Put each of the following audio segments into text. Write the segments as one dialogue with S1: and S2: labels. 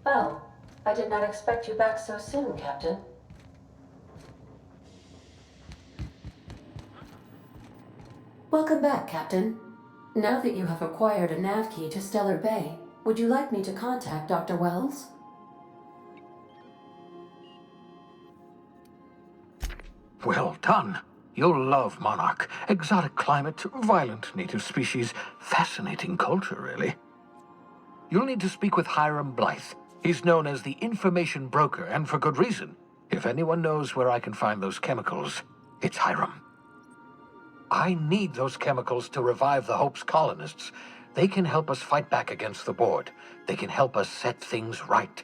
S1: Well, I did not expect you back so soon, Captain. Welcome back, Captain. Now that you have acquired a nav key to Stellar Bay, would you like me to contact Dr. Wells?
S2: Well done. You'll love Monarch. Exotic climate, violent native species, fascinating culture, really. You'll need to speak with Hiram Blythe. He's known as the information broker, and for good reason. If anyone knows where I can find those chemicals, it's Hiram. I need those chemicals to revive the Hope's colonists. They can help us fight back against the board. They can help us set things right.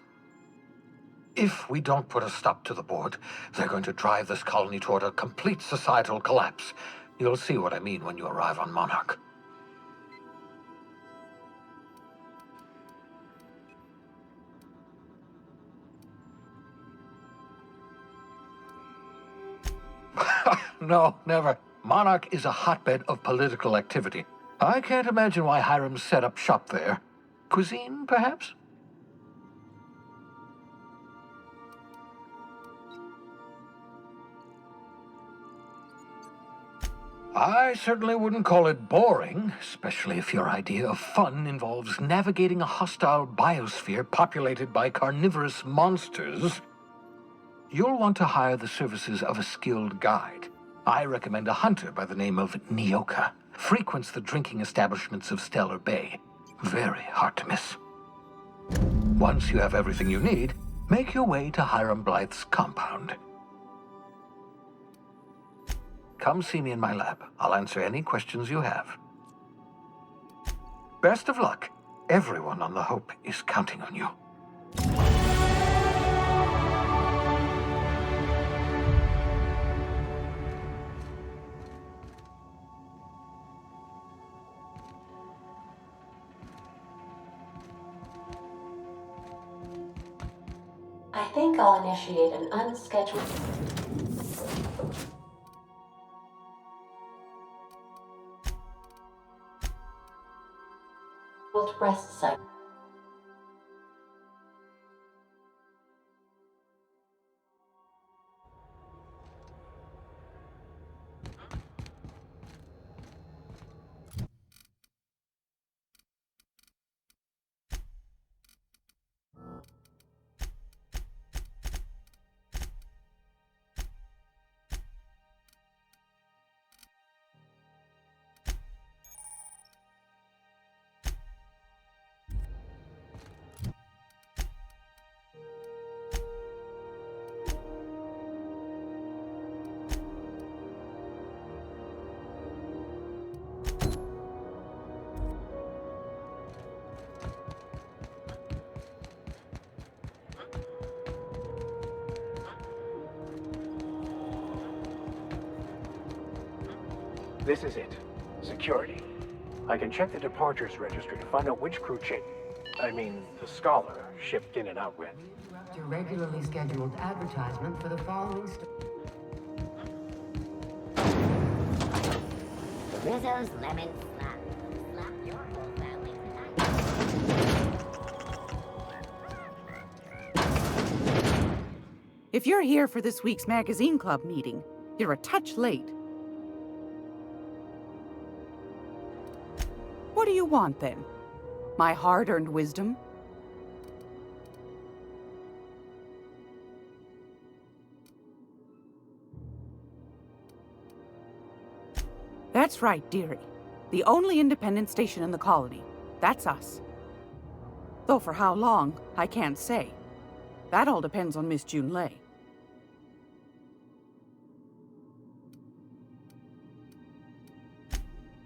S2: If we don't put a stop to the board, they're going to drive this colony toward a complete societal collapse. You'll see what I mean when you arrive on Monarch. No, never. Monarch is a hotbed of political activity. I can't imagine why Hiram set up shop there. Cuisine, perhaps? I certainly wouldn't call it boring, especially if your idea of fun involves navigating a hostile biosphere populated by carnivorous monsters. You'll want to hire the services of a skilled guide. I recommend a hunter by the name of Nyoka. Frequents the drinking establishments of Stellar Bay. Very hard to miss. Once you have everything you need, make your way to Hiram Blythe's compound. Come see me in my lab. I'll answer any questions you have. Best of luck. Everyone on the Hope is counting on you.
S1: I think I'll initiate an unscheduled rest cycle.
S3: This is it. Security. I can check the departures registry to find out which crew the Scholar shipped in and out with.
S4: Your regularly scheduled advertisement for the following
S5: Rizzo's lemon slap. Slap your whole family tonight.
S6: If you're here for this week's magazine club meeting, you're a touch late. What do you want, then? My hard-earned wisdom? That's right, dearie. The only independent station in the colony. That's us. Though for how long, I can't say. That all depends on Miss Junlei.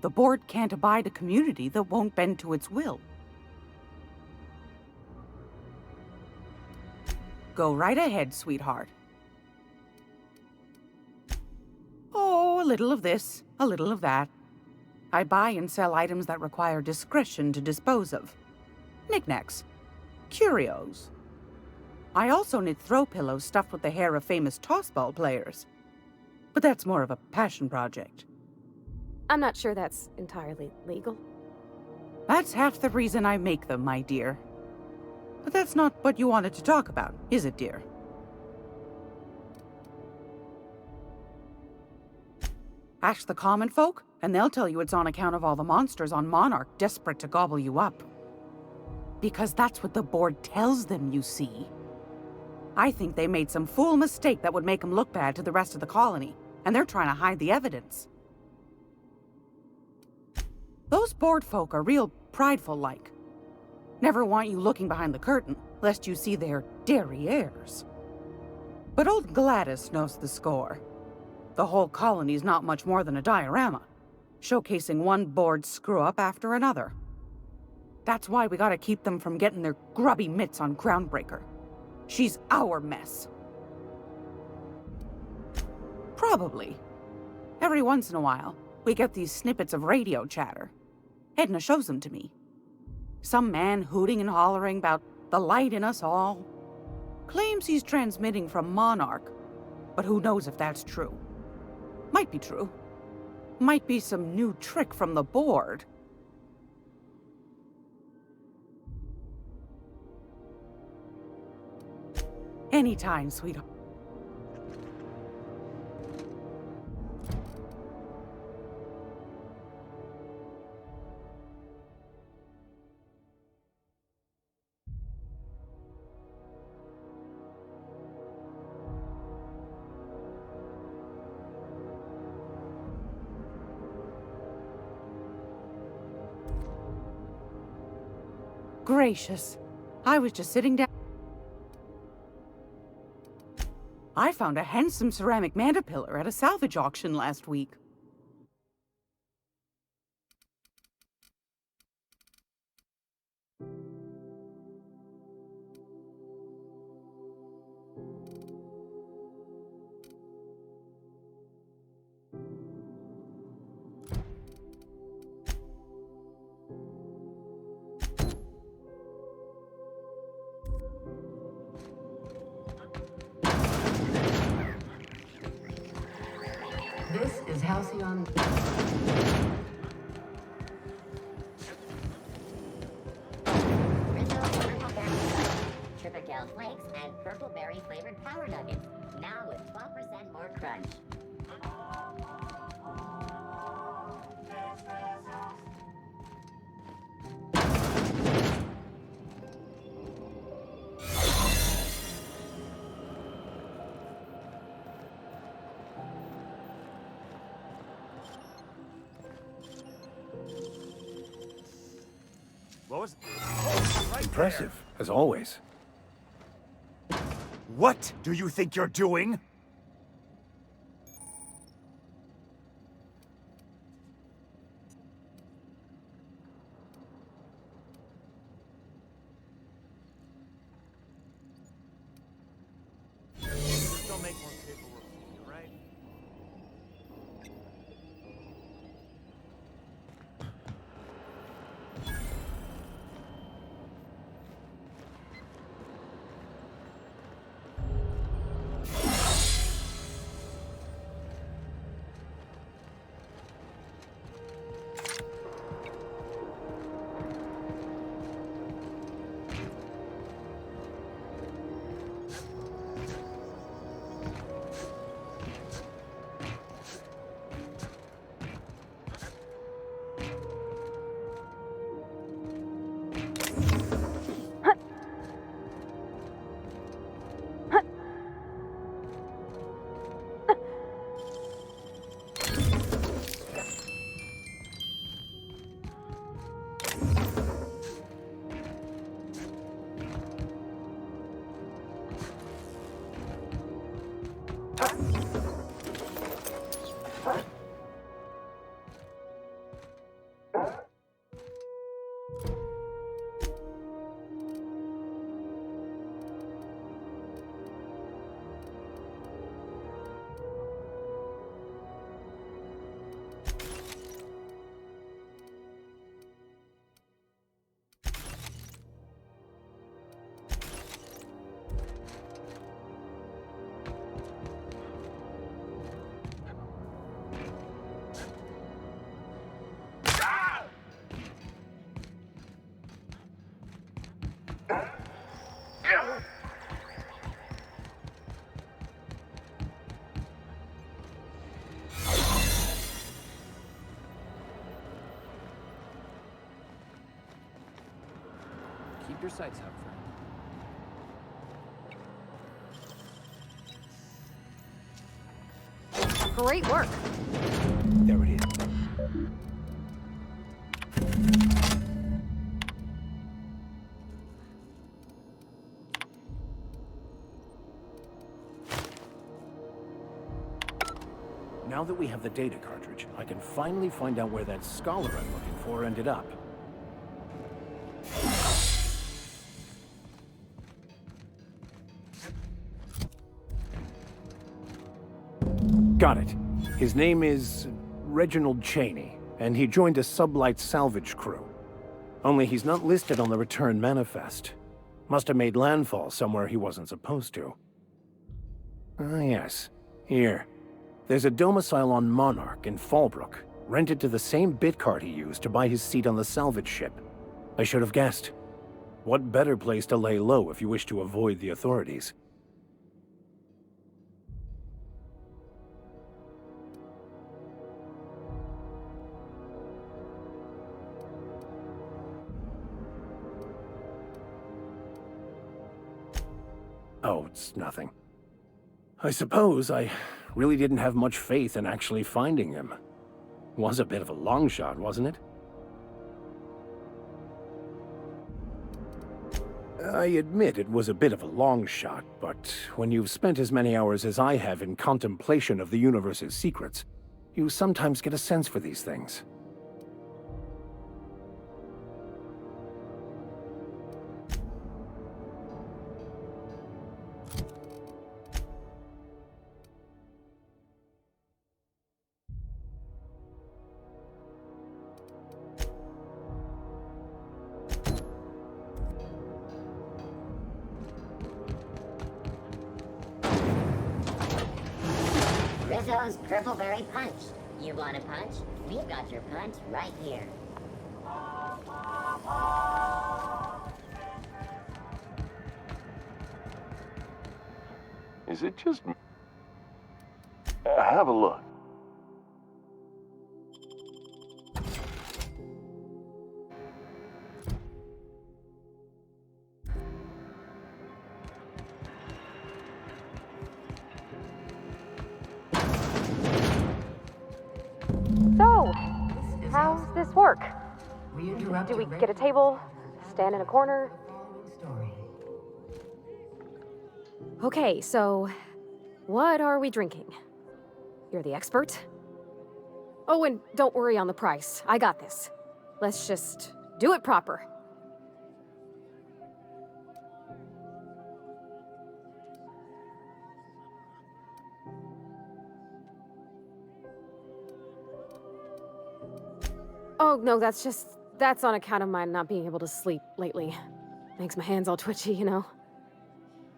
S6: The board can't abide a community that won't bend to its will. Go right ahead, sweetheart. Oh, a little of this, a little of that. I buy and sell items that require discretion to dispose of. Knickknacks. Curios. I also knit throw pillows stuffed with the hair of famous tossball players. But that's more of a passion project.
S7: I'm not sure that's entirely legal.
S6: That's half the reason I make them, my dear. But that's not what you wanted to talk about, is it, dear? Ask the common folk, and they'll tell you it's on account of all the monsters on Monarch desperate to gobble you up. Because that's what the board tells them, you see. I think they made some fool mistake that would make them look bad to the rest of the colony, and they're trying to hide the evidence. Those board folk are real prideful-like. Never want you looking behind the curtain, lest you see their derrieres. But old Gladys knows the score. The whole colony's not much more than a diorama, showcasing one board screw-up after another. That's why we gotta keep them from getting their grubby mitts on Groundbreaker. She's our mess. Probably. Every once in a while, we get these snippets of radio chatter. Edna shows them to me. Some man hooting and hollering about the light in us all. Claims he's transmitting from Monarch, but who knows if that's true. Might be true. Might be some new trick from the board. Anytime, sweetheart. Gracious. I was just sitting down. I found a handsome ceramic mandapillar at a salvage auction last week.
S4: This is Halcyon.
S5: Triple flakes and purple berry flavored power nuggets. Now with 12% more crunch.
S8: What was... Oh, right impressive, there. As always. What do you think you're doing? Just don't make more paperwork, right?
S9: Keep your sights out, friend.
S7: Great work.
S8: There it is. Now that we have the data cartridge, I can finally find out where that scholar I'm looking for ended up. Got it. His name is Reginald Cheney, and he joined a sublight salvage crew. Only he's not listed on the return manifest. Must have made landfall somewhere he wasn't supposed to. Ah, yes. Here. There's a domicile on Monarch in Fallbrook, rented to the same bit card he used to buy his seat on the salvage ship. I should have guessed. What better place to lay low if you wish to avoid the authorities? Oh, it's nothing. I suppose I really didn't have much faith in actually finding him. Was a bit of a long shot, wasn't it? I admit it was a bit of a long shot, but when you've spent as many hours as I have in contemplation of the universe's secrets, you sometimes get a sense for these things.
S5: Rizzo's Purpleberry Punch. You want a punch? We've got your punch right here.
S10: Is it just... have a look.
S7: So, how's this work?
S4: We interrupt
S7: Do we get a table? Stand in a corner?
S4: Story.
S7: Okay, so what are we drinking? You're the expert? Oh, and don't worry on the price. I got this. Let's just do it proper. Oh, no, that's on account of my not being able to sleep lately. Makes my hands all twitchy, you know?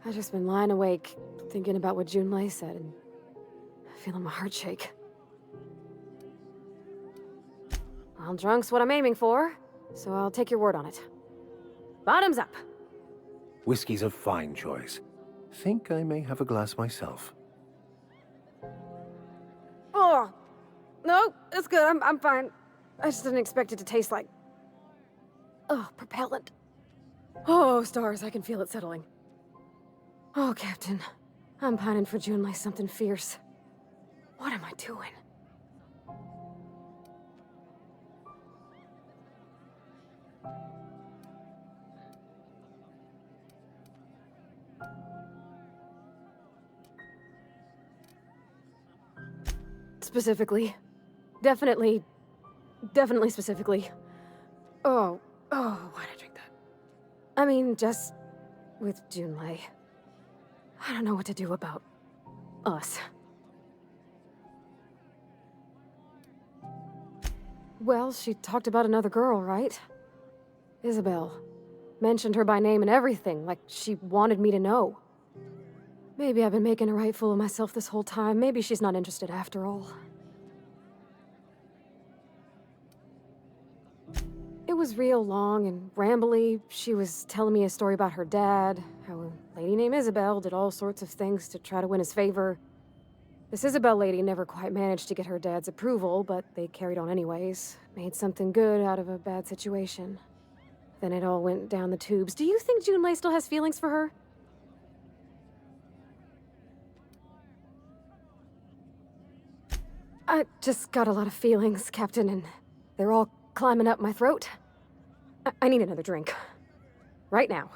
S7: I've just been lying awake, thinking about what Junlei said, and feeling my heart shake. Well, drunk's what I'm aiming for, so I'll take your word on it. Bottoms up!
S8: Whiskey's a fine choice. Think I may have a glass myself.
S7: Oh! No, it's good, I'm fine. I just didn't expect it to taste like... oh, propellant. Oh, stars, I can feel it settling. Oh, Captain. I'm pining for Junlei something fierce. What am I doing? Specifically. Definitely specifically. Oh, why'd I drink that? I mean, just with Junlei. I don't know what to do about us. Well, she talked about another girl, right? Isabel. Mentioned her by name and everything, like she wanted me to know. Maybe I've been making a right fool of myself this whole time. Maybe she's not interested after all. It was real long and rambly. She was telling me a story about her dad, how a lady named Isabel did all sorts of things to try to win his favor. This Isabel lady never quite managed to get her dad's approval, but they carried on anyways. Made something good out of a bad situation. then it all went down the tubes. Do you think Junlei still has feelings for her? I just got a lot of feelings, Captain, and they're all climbing up my throat. I need another drink. Right now.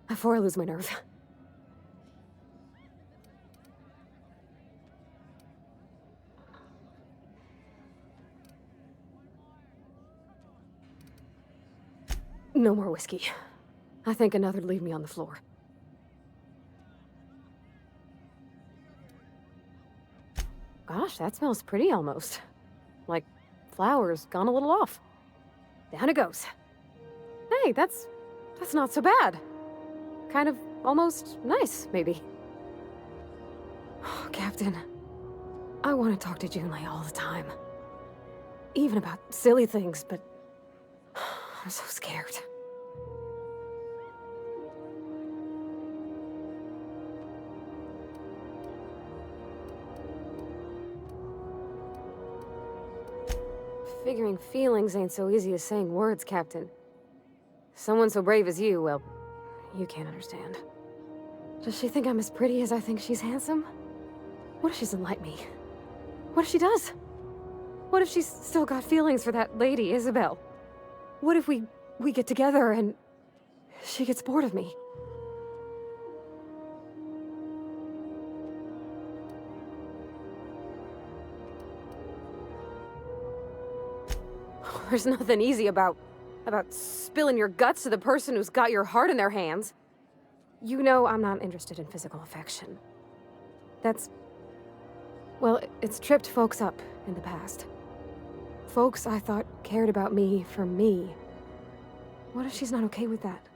S7: Before I lose my nerve. No more whiskey. I think another'd leave me on the floor. Gosh, that smells pretty almost. Like flowers gone a little off. Down it goes. Hey, that's not so bad. Kind of almost nice, maybe. Oh, Captain, I want to talk to Junlei all the time. Even about silly things, but I'm so scared. Figuring feelings ain't so easy as saying words, Captain. Someone so brave as you, well, you can't understand. Does she think I'm as pretty as I think she's handsome? What if she doesn't like me? What if she does? What if she's still got feelings for that lady, Isabel? What if we get together and she gets bored of me? There's nothing easy about spilling your guts to the person who's got your heart in their hands. You know I'm not interested in physical affection. Well, it's tripped folks up in the past. Folks I thought cared about me for me. What if she's not okay with that?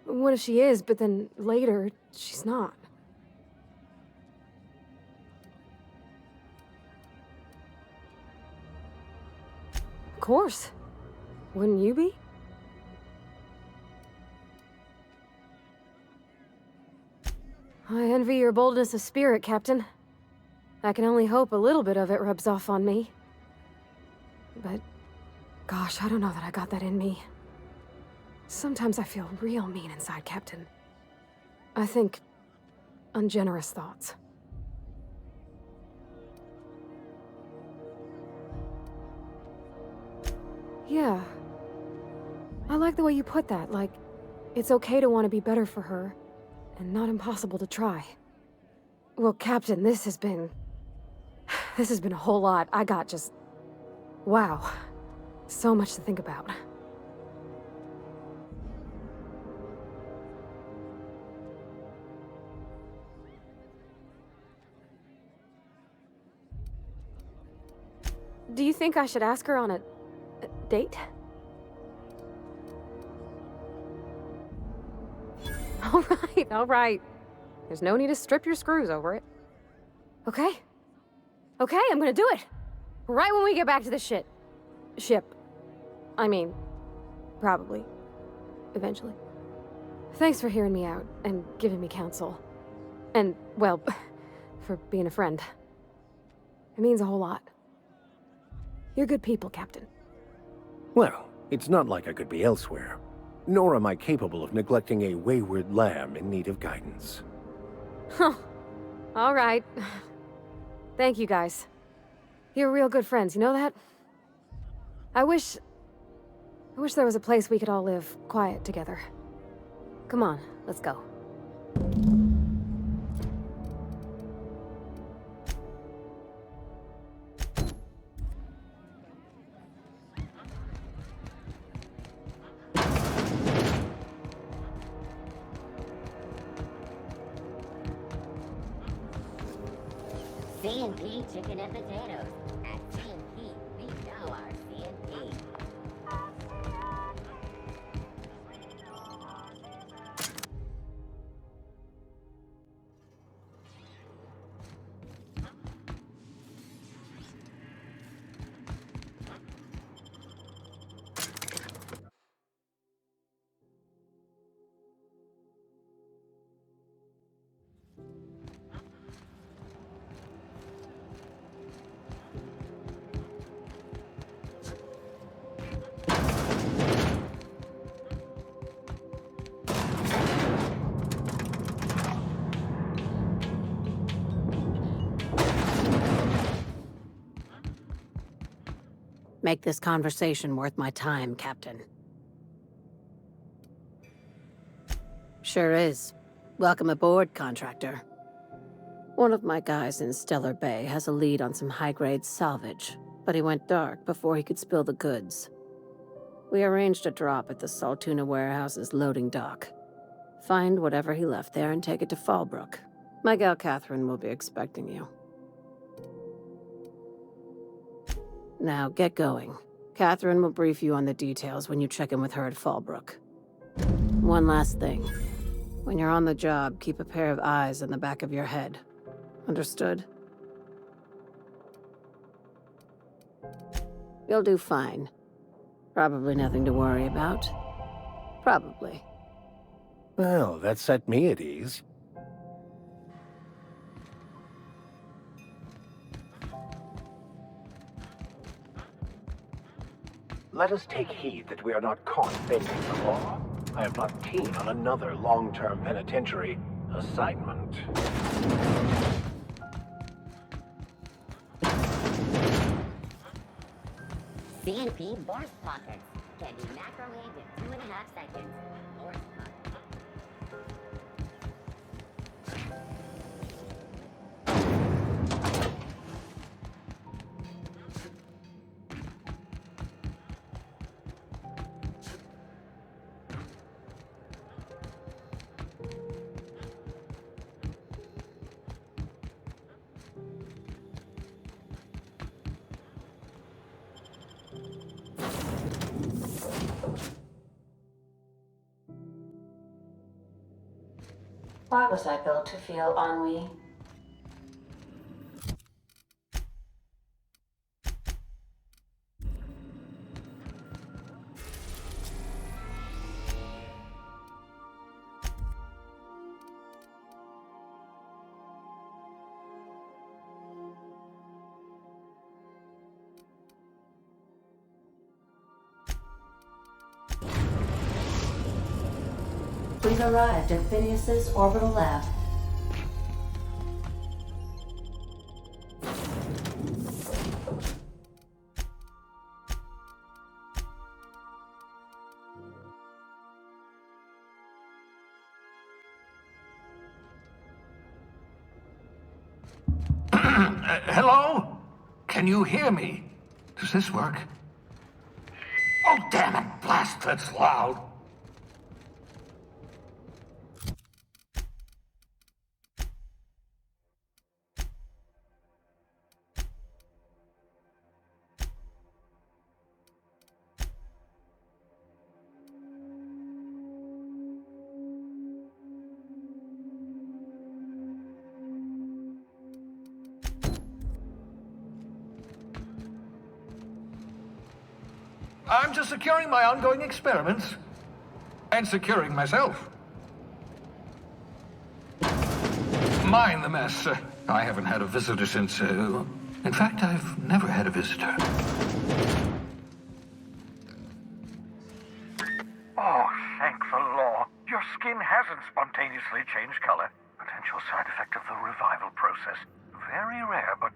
S7: What if she is, but then later, she's not? Of course. Wouldn't you be? I envy your boldness of spirit, Captain. I can only hope a little bit of it rubs off on me. But, gosh, I don't know that I got that in me. Sometimes I feel real mean inside, Captain. I think ungenerous thoughts. Yeah. I like the way you put that, like, it's okay to want to be better for her, and not impossible to try. Well, Captain, this has been a whole lot. I got just... wow. So much to think about. Do you think I should ask her on a date? All right. There's no need to strip your screws over it. Okay? Okay, I'm gonna do it! Right when we get back to the ship. I mean, probably. Eventually. Thanks for hearing me out, and giving me counsel. And, well, for being a friend. It means a whole lot. You're good people, Captain.
S8: Well, it's not like I could be elsewhere. Nor am I capable of neglecting a wayward lamb in need of guidance.
S7: Huh. All right. Thank you, guys. You're real good friends, you know that? I wish there was a place we could all live quiet together. Come on, let's go.
S5: C&P chicken and potatoes. At C&P, we know our C&P.
S1: Make this conversation worth my time, Captain. Sure is. Welcome aboard, contractor. One of my guys in Stellar Bay has a lead on some high-grade salvage, but he went dark before he could spill the goods. We arranged a drop at the Saltuna warehouse's loading dock. Find whatever he left there and take it to Fallbrook. My gal Catherine will be expecting you. Now, get going. Catherine will brief you on the details when you check in with her at Fallbrook. One last thing. When you're on the job, keep a pair of eyes in the back of your head. Understood? You'll do fine. Probably nothing to worry about. Probably.
S8: Well, that set me at ease.
S3: Let us take heed that we are not caught bending the law. I am not keen on another long-term penitentiary assignment.
S5: CNP Borst Pockets can be microwaved in 2.5 seconds. Borst Pockets.
S1: Why was I built to feel ennui? We've arrived at Phineas's orbital lab.
S2: Hello? Can you hear me? Does this work? Oh, damn it! Blast, that's loud. I'm just securing my ongoing experiments. And securing myself. Mind the mess. I haven't had a visitor since, in fact, I've never had a visitor.
S9: Oh, thank the law. Your skin hasn't spontaneously changed color. Potential side effect of the revival process. Very rare, but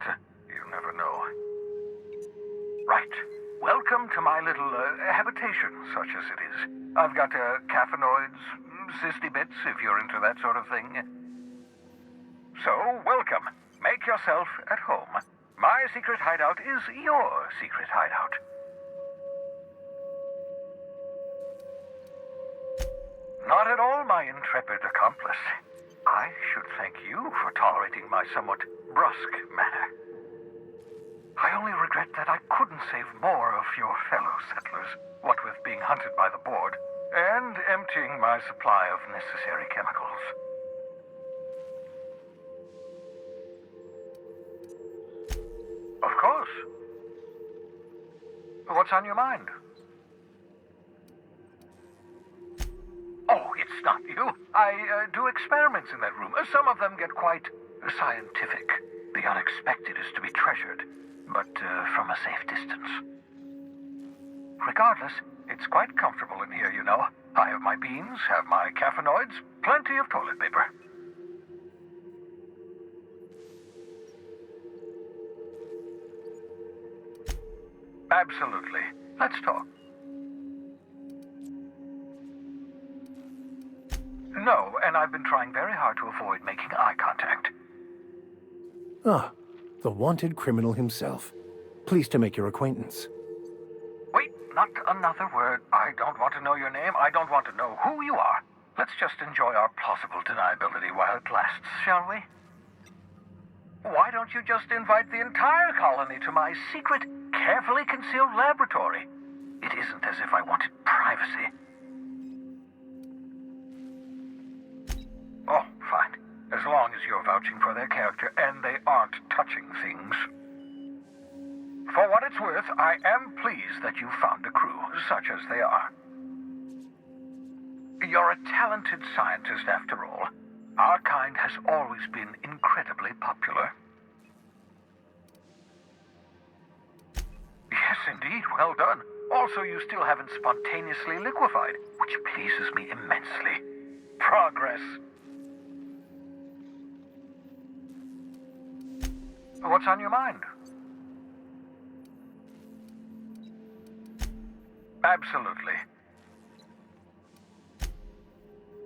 S9: you never know. Right. Welcome to my little habitation, such as it is. I've got caffeinoids, cysty bits, if you're into that sort of thing. So, welcome. Make yourself at home. My secret hideout is your secret hideout. Not at all, my intrepid accomplice. I should thank you for tolerating my somewhat brusque manner. I only regret that I couldn't save more of your fellow settlers, what with being hunted by the board, and emptying my supply of necessary chemicals. Of course. What's on your mind? Oh, it's not you. I do experiments in that room. Some of them get quite scientific. The unexpected is to be treasured, but from a safe distance. Regardless, it's quite comfortable in here, you know. I have my beans, have my caffeinoids, plenty of toilet paper. Absolutely. Let's talk. No, and I've been trying very hard to avoid making eye contact.
S8: Ah, the wanted criminal himself. Pleased to make your acquaintance.
S9: Wait, not another word. I don't want to know your name. I don't want to know who you are. Let's just enjoy our plausible deniability while it lasts, shall we? Why don't you just invite the entire colony to my secret, carefully concealed laboratory? It isn't as if I wanted privacy. Oh, fine. As long as you're vouching for their character and they aren't touching things. For what it's worth, I am pleased that you found a crew, such as they are. You're a talented scientist, after all. Our kind has always been incredibly popular. Yes, indeed, well done. Also, you still haven't spontaneously liquefied, which pleases me immensely. Progress. What's on your mind? Absolutely.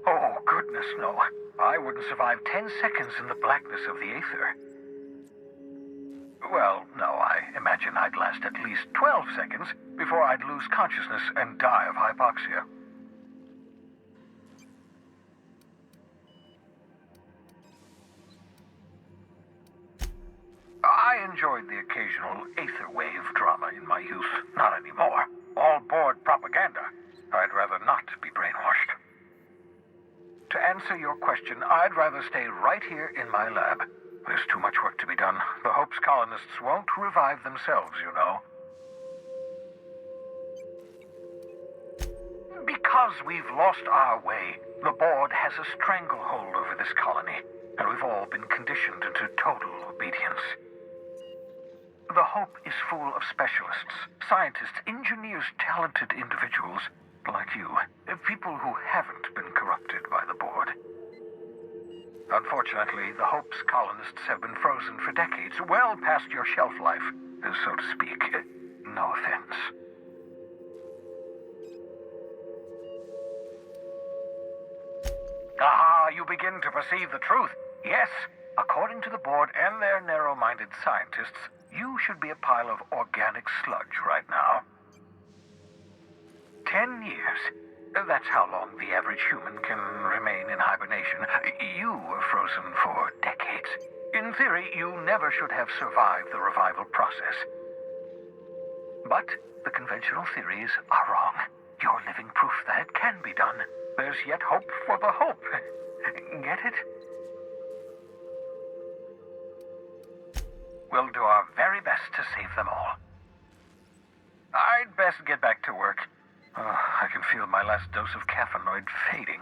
S9: Oh, goodness, no. I wouldn't survive 10 seconds in the blackness of the aether. Well, no, I imagine I'd last at least 12 seconds before I'd lose consciousness and die of hypoxia. I enjoyed the occasional aether wave drama in my youth. Not anymore. All board propaganda. I'd rather not be brainwashed. To answer your question, I'd rather stay right here in my lab. There's too much work to be done. The Hope's colonists won't revive themselves, you know. Because we've lost our way, the board has a stranglehold over this colony, and we've all been conditioned into total obedience. The Hope is full of specialists, scientists, engineers, talented individuals like you. People who haven't been corrupted by the board. Unfortunately, the Hope's colonists have been frozen for decades, well past your shelf life, so to speak. No offense. Ah, you begin to perceive the truth. Yes, according to the board and their narrow-minded scientists, you should be a pile of organic sludge right now. 10 years. That's how long the average human can remain in hibernation. You were frozen for decades. In theory, you never should have survived the revival process. But the conventional theories are wrong. You're living proof that it can be done. There's yet hope for the Hope. Get it? We'll do our very best to save them all. I'd best get back to work. I can feel my last dose of caffeinoid fading.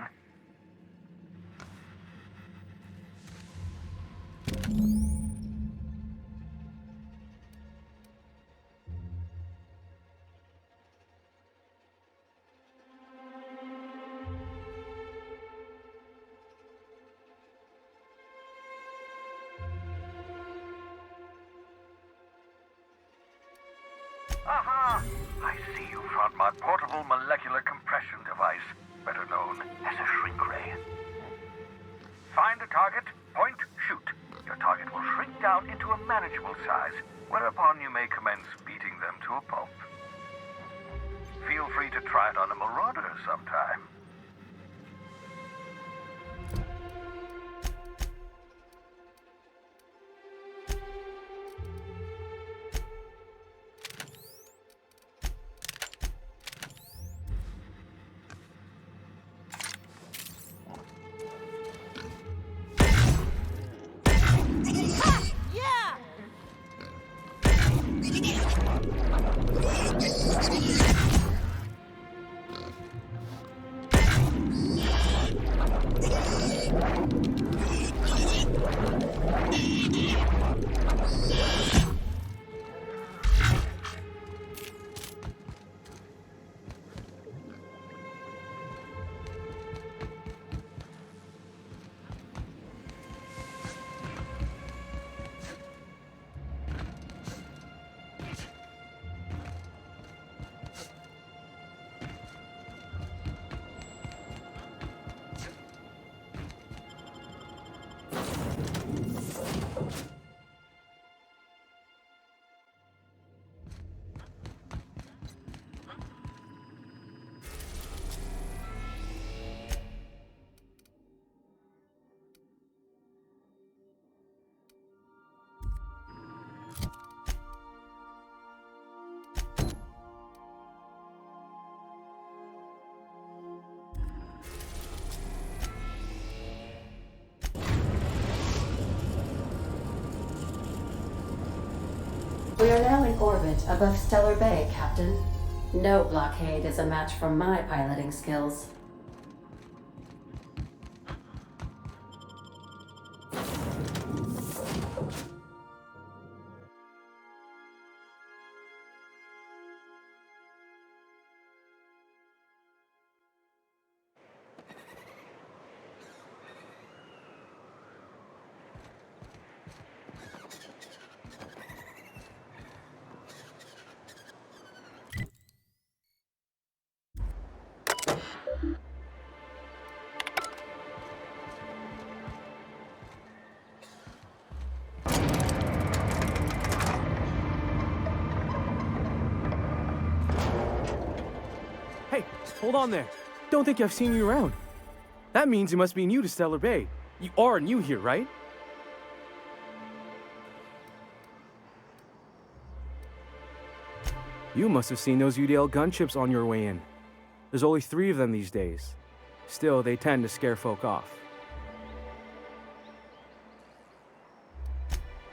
S9: Aha! I see you found my portable molecular compression device, better known as a shrink ray. Find a target, point, shoot. Your target will shrink down into a manageable size, whereupon you may commence beating them to a pulp. Feel free to try it on a marauder sometime.
S1: orbit above Stellar Bay, Captain. No blockade is a match for my piloting skills.
S10: Hey, hold on there. Don't think I've seen you around. That means you must be new to Stellar Bay. You are new here, right? You must have seen those UDL gunships on your way in. There's only 3 of them these days. Still, they tend to scare folk off.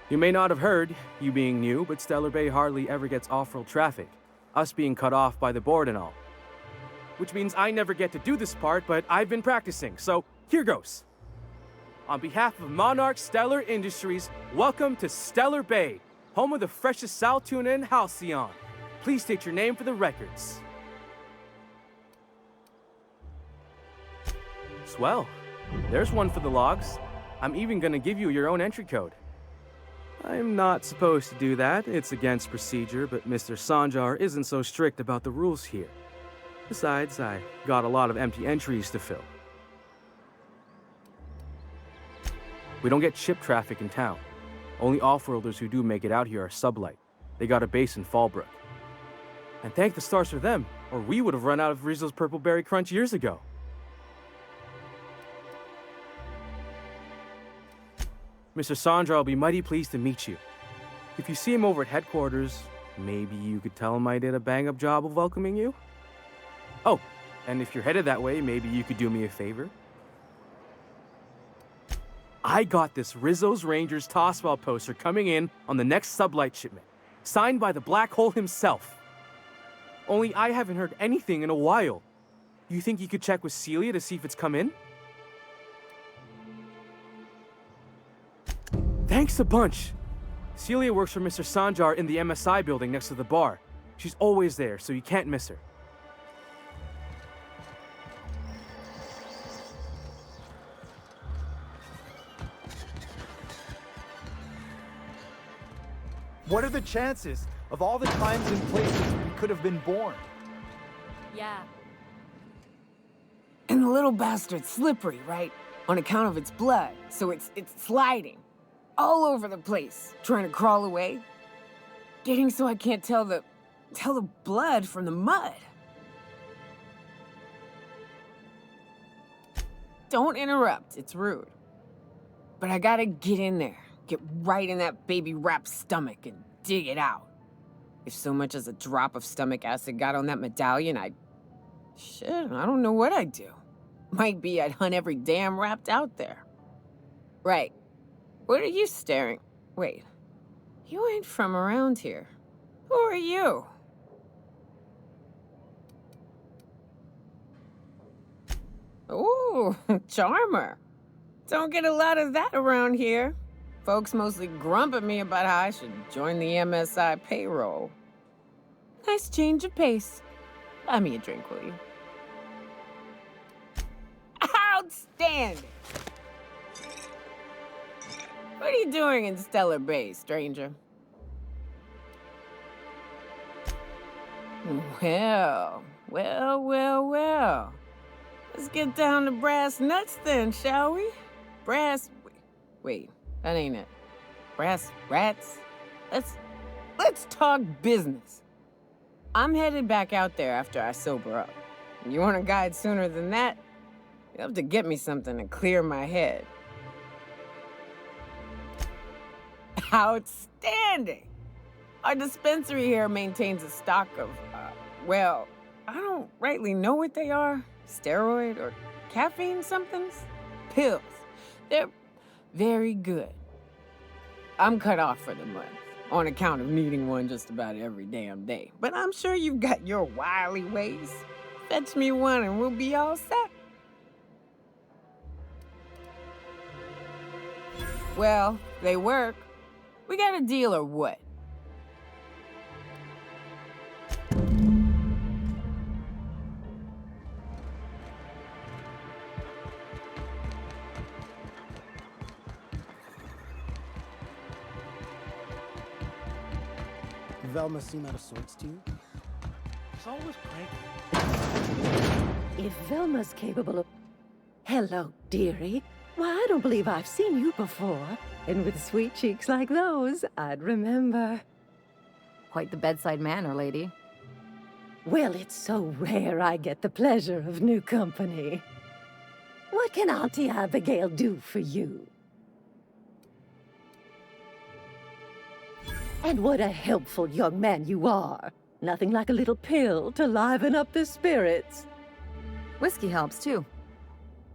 S10: You may not have heard, you being new, but Stellar Bay hardly ever gets off-road traffic. Us being cut off by the board and all. Which means I never get to do this part, but I've been practicing, so here goes. On behalf of Monarch Stellar Industries, welcome to Stellar Bay, home of the freshest sal tuna in Halcyon. Please state your name for the records. Swell. There's one for the logs. I'm even gonna give you your own entry code. I'm not supposed to do that. It's against procedure, but Mr. Sanjar isn't so strict about the rules here. Besides, I got a lot of empty entries to fill. We don't get ship traffic in town. Only off-worlders who do make it out here are sublight. They got a base in Fallbrook. And thank the stars for them, or we would have run out of Rizzo's Purple Berry Crunch years ago. Mr. Sandra will be mighty pleased to meet you. If you see him over at headquarters, maybe you could tell him I did a bang-up job of welcoming you? Oh, and if you're headed that way, maybe you could do me a favor? I got this Rizzo's Rangers Tosswell poster coming in on the next sublight shipment, signed by the Black Hole himself. Only I haven't heard anything in a while. You think you could check with Celia to see if it's come in? Thanks a bunch. Celia works for Mr. Sanjar in the MSI building next to the bar. She's always there, so you can't miss her.
S11: What are the chances of all the times and places we could have been born?
S7: Yeah.
S12: And the little bastard's slippery, right? On account of its blood, so it's sliding. All over the place, trying to crawl away. Getting so I can't tell the blood from the mud. Don't interrupt, it's rude. But I gotta get in there, get right in that baby rap's stomach and dig it out. If so much as a drop of stomach acid got on that medallion, shit, I don't know what I'd do. Might be I'd hunt every damn rapt out there. Right. What are you staring? Wait. You ain't from around here. Who are you? Ooh, charmer. Don't get a lot of that around here. Folks mostly grump at me about how I should join the MSI payroll. Nice change of pace. Buy me a drink, will you? Outstanding! What are you doing in Stellar Bay, stranger? Well. Let's get down to brass nuts then, shall we? Wait, that ain't it. Brass rats? Let's talk business. I'm headed back out there after I sober up. You want a guide sooner than that? You'll have to get me something to clear my head. Outstanding! Our dispensary here maintains a stock of, well, I don't rightly know what they are. Steroid or caffeine somethings? Pills. They're very good. I'm cut off for the month. on account of needing one just about every damn day. But I'm sure you've got your wily ways. Fetch me one and we'll be all set. Well, they work. We got a deal or what?
S13: Velma seem out of sorts to you?
S11: She's always cranky.
S14: If Velma's capable of... Hello, dearie. Why, I don't believe I've seen you before. And with sweet cheeks like those, I'd remember.
S15: Quite the bedside manner, lady.
S14: Well, it's so rare I get the pleasure of new company. What can Auntie Abigail do for you? And what a helpful young man you are. Nothing like a little pill to liven up the spirits.
S15: Whiskey helps, too.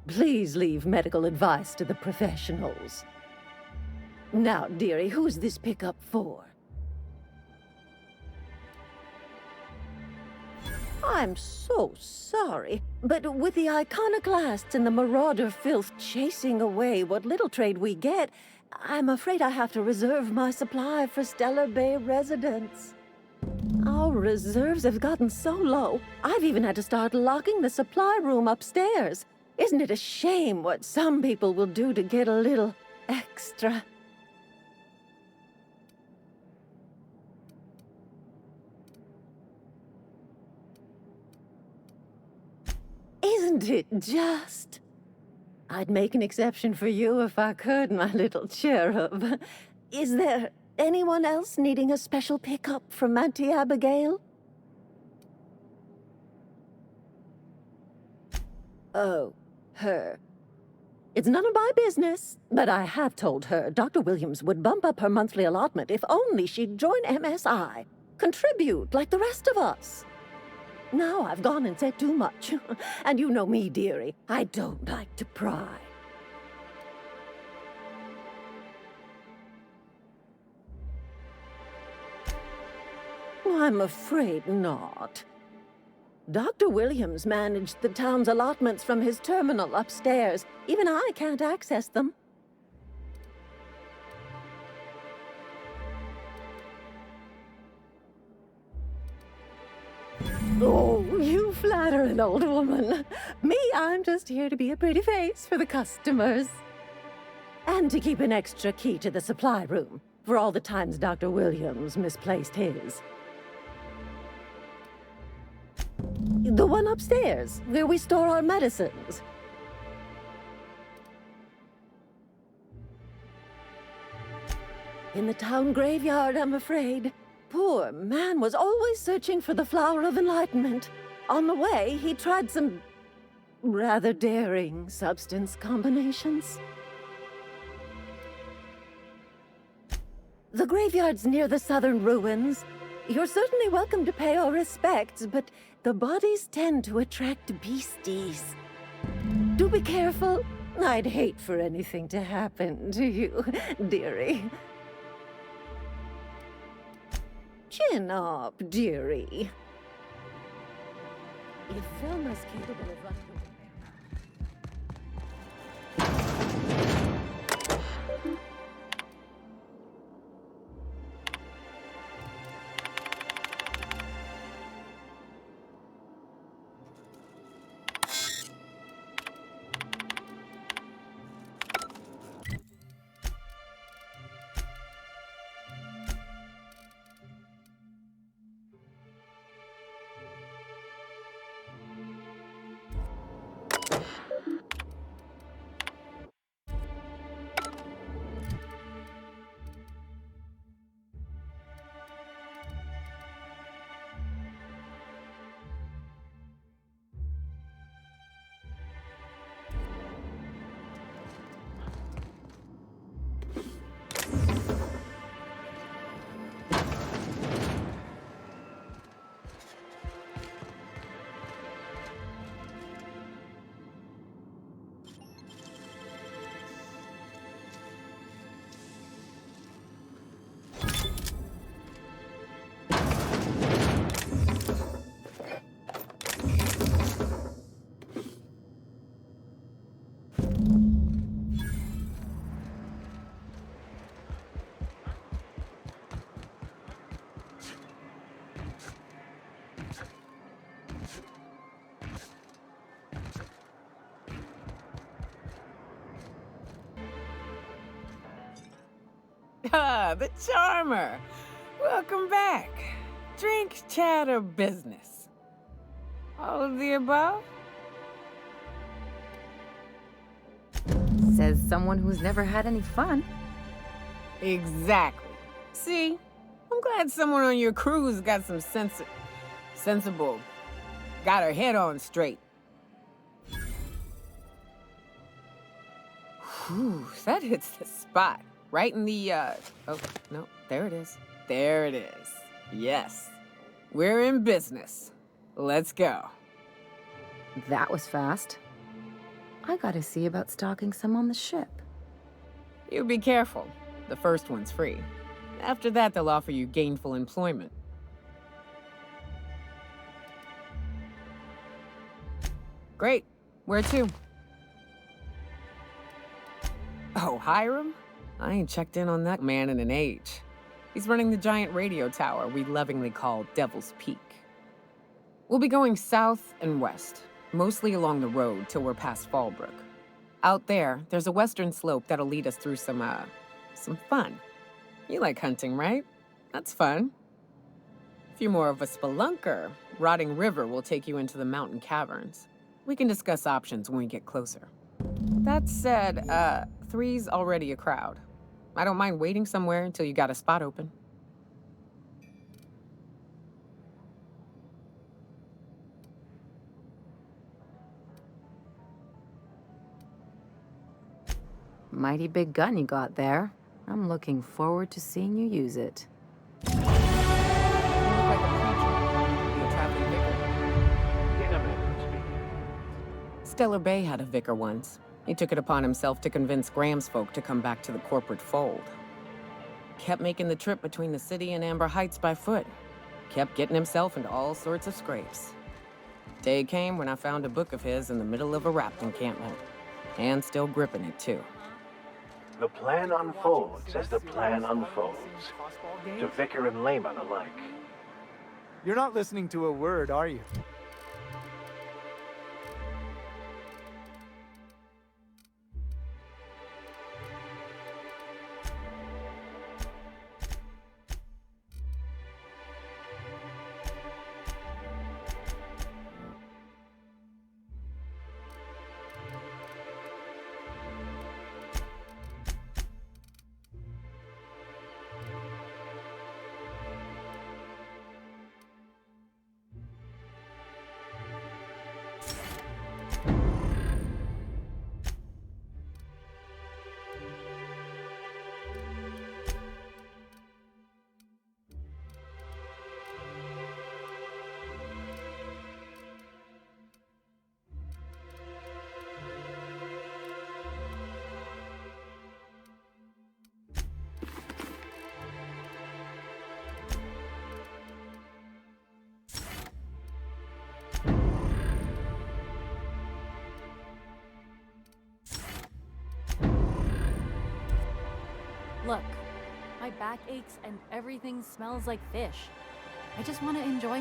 S14: Please leave medical advice to the professionals. Now, dearie, who's this pickup for? I'm so sorry, but with the iconoclasts and the marauder filth chasing away what little trade we get, I'm afraid I have to reserve my supply for Stellar Bay residents. Our reserves have gotten so low, I've even had to start locking the supply room upstairs. Isn't it a shame what some people will do to get a little extra? Isn't it just? I'd make an exception for you if I could, my little cherub. Is there anyone else needing a special pickup from Auntie Abigail? Oh, her. It's none of my business, but I have told her Dr. Williams would bump up her monthly allotment if only she'd join MSI. Contribute like the rest of us. Now I've gone and said too much. And you know me, dearie. I don't like to pry. I'm afraid not. Dr. Williams managed the town's allotments from his terminal upstairs. Even I can't access them. Oh, you flatter an old woman. Me, I'm just here to be a pretty face for the customers. And to keep an extra key to the supply room, for all the times Dr. Williams misplaced his. The one upstairs, where we store our medicines. In the town graveyard, I'm afraid. Poor man was always searching for the flower of enlightenment. On the way, he tried some rather daring substance combinations. The graveyard's near the southern ruins. You're certainly welcome to pay our respects, but the bodies tend to attract beasties. Do be careful. I'd hate for anything to happen to you, dearie. Chin up, dearie. If Velma's capable of running...
S12: Ah, the charmer. Welcome back. Drink, chat, or business? All of the above?
S15: Says someone who's never had any fun.
S12: Exactly. See? I'm glad someone on your crew's got some sensible. Got her head on straight. Whew, that hits the spot. Right in the, oh, no, there it is. There it is. Yes. We're in business. Let's go.
S15: That was fast. I gotta see about stocking some on the ship.
S12: You be careful. The first one's free. After that, they'll offer you gainful employment. Great. Where to? Oh, Hiram? I ain't checked in on that man in an age. He's running the giant radio tower we lovingly call Devil's Peak. We'll be going south and west, mostly along the road till we're past Fallbrook. Out there, there's a western slope that'll lead us through some fun. You like hunting, right? That's fun. If you're more of a spelunker, Rotting River will take you into the mountain caverns. We can discuss options when we get closer. That said, 3's already a crowd. I don't mind waiting somewhere until you got a spot open.
S15: Mighty big gun you got there. I'm looking forward to seeing you use it.
S12: You look like a preacher. You a traveling vicar?
S3: In a minute, speaking.
S12: Stellar Bay had a vicar once. He took it upon himself to convince Graham's folk to come back to the corporate fold. Kept making the trip between the city and Amber Heights by foot. Kept getting himself into all sorts of scrapes. Day came when I found a book of his in the middle of a raft encampment. And still gripping it, too.
S3: The plan unfolds as the plan unfolds. To vicar and layman alike.
S11: You're not listening to a word, are you?
S16: Look, my back aches and everything smells like fish. I just want to enjoy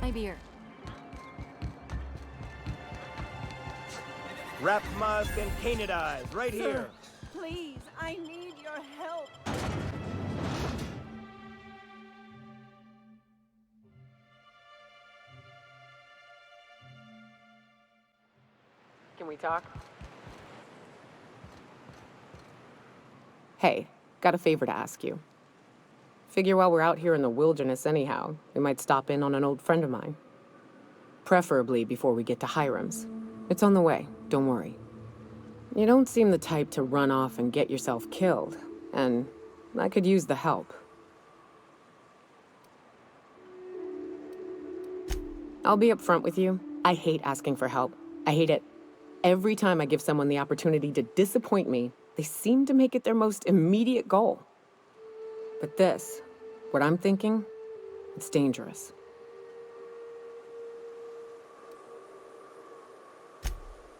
S16: my beer.
S11: Wrap mask and canid eyes, right here.
S14: Please, I need your help.
S12: Can we talk? Hey, got a favor to ask you. Figure while we're out here in the wilderness anyhow, we might stop in on an old friend of mine. Preferably before we get to Hiram's. It's on the way, don't worry. You don't seem the type to run off and get yourself killed, and I could use the help. I'll be upfront with you. I hate asking for help. I hate it. Every time I give someone the opportunity to disappoint me, they seem to make it their most immediate goal. But this, what I'm thinking, it's dangerous.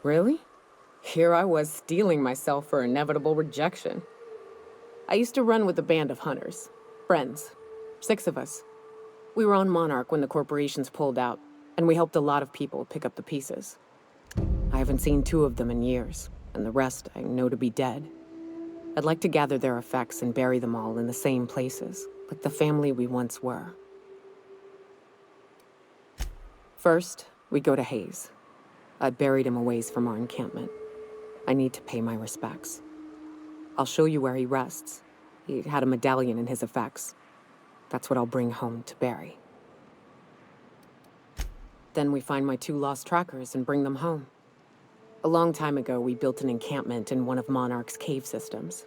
S12: Really? Here I was steeling myself for inevitable rejection. I used to run with a band of hunters. Friends. 6 of us. We were on Monarch when the corporations pulled out, And we helped a lot of people pick up the pieces. I haven't seen 2 of them in years, and the rest I know to be dead. I'd like to gather their effects and bury them all in the same places, like the family we once were. First, we go to Hayes. I buried him a ways from our encampment. I need to pay my respects. I'll show you where he rests. He had a medallion in his effects. That's what I'll bring home to bury. Then we find my 2 lost trackers and bring them home. A long time ago, we built an encampment in one of Monarch's cave systems.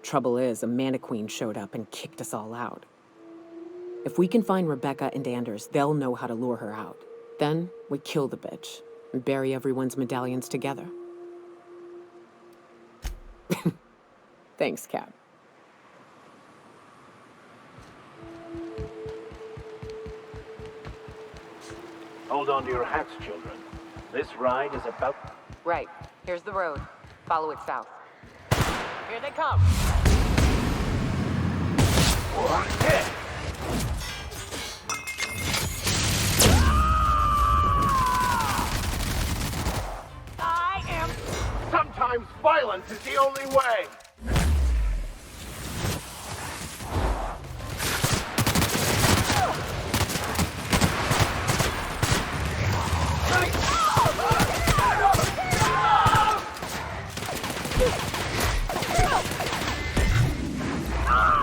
S12: Trouble is, a Mannequeen showed up and kicked us all out. If we can find Rebecca and Anders, they'll know how to lure her out. Then, we kill the bitch and bury everyone's medallions together. Thanks, Cap.
S3: Hold on to your hats, children. This ride is about...
S12: Right. Here's the road. Follow it south. Here they come!
S3: Hit! Sometimes violence is the only way!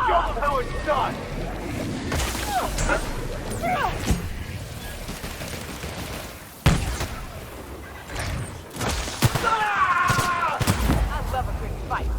S3: Show them how it's done!
S12: I love a quick fight.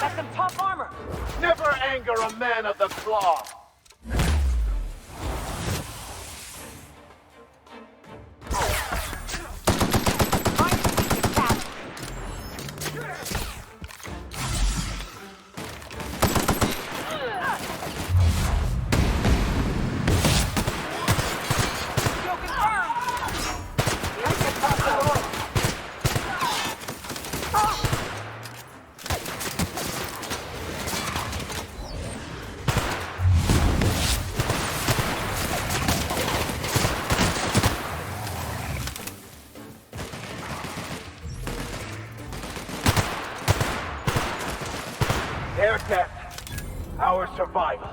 S3: That's some tough armor! Never anger a man of the claw! Their death, our survival.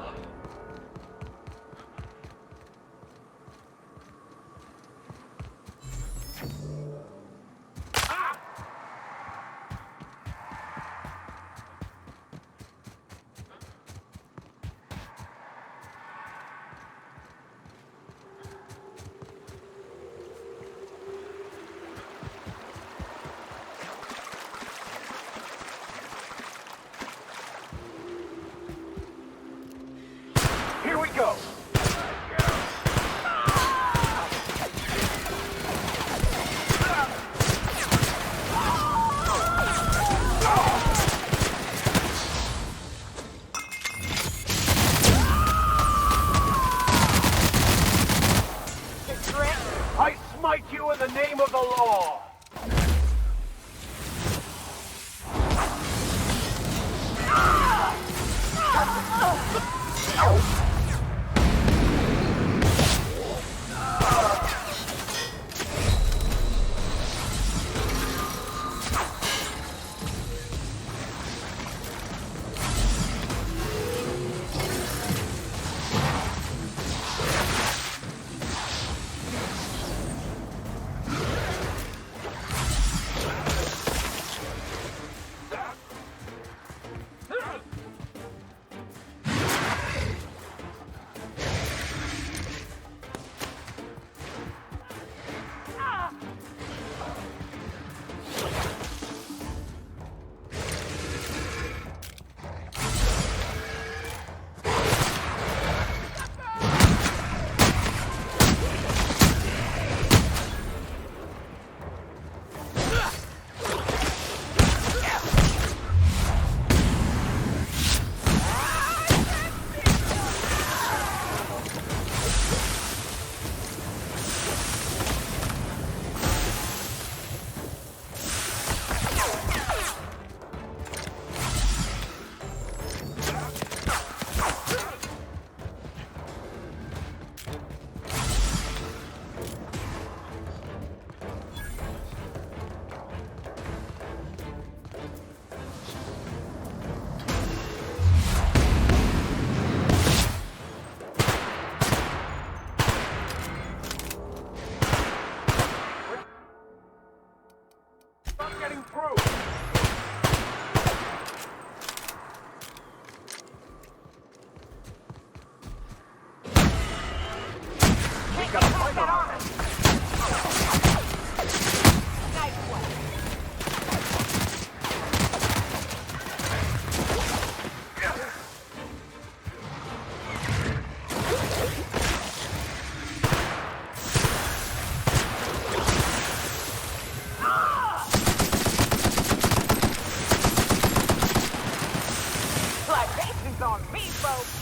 S6: Joke's on me, folks!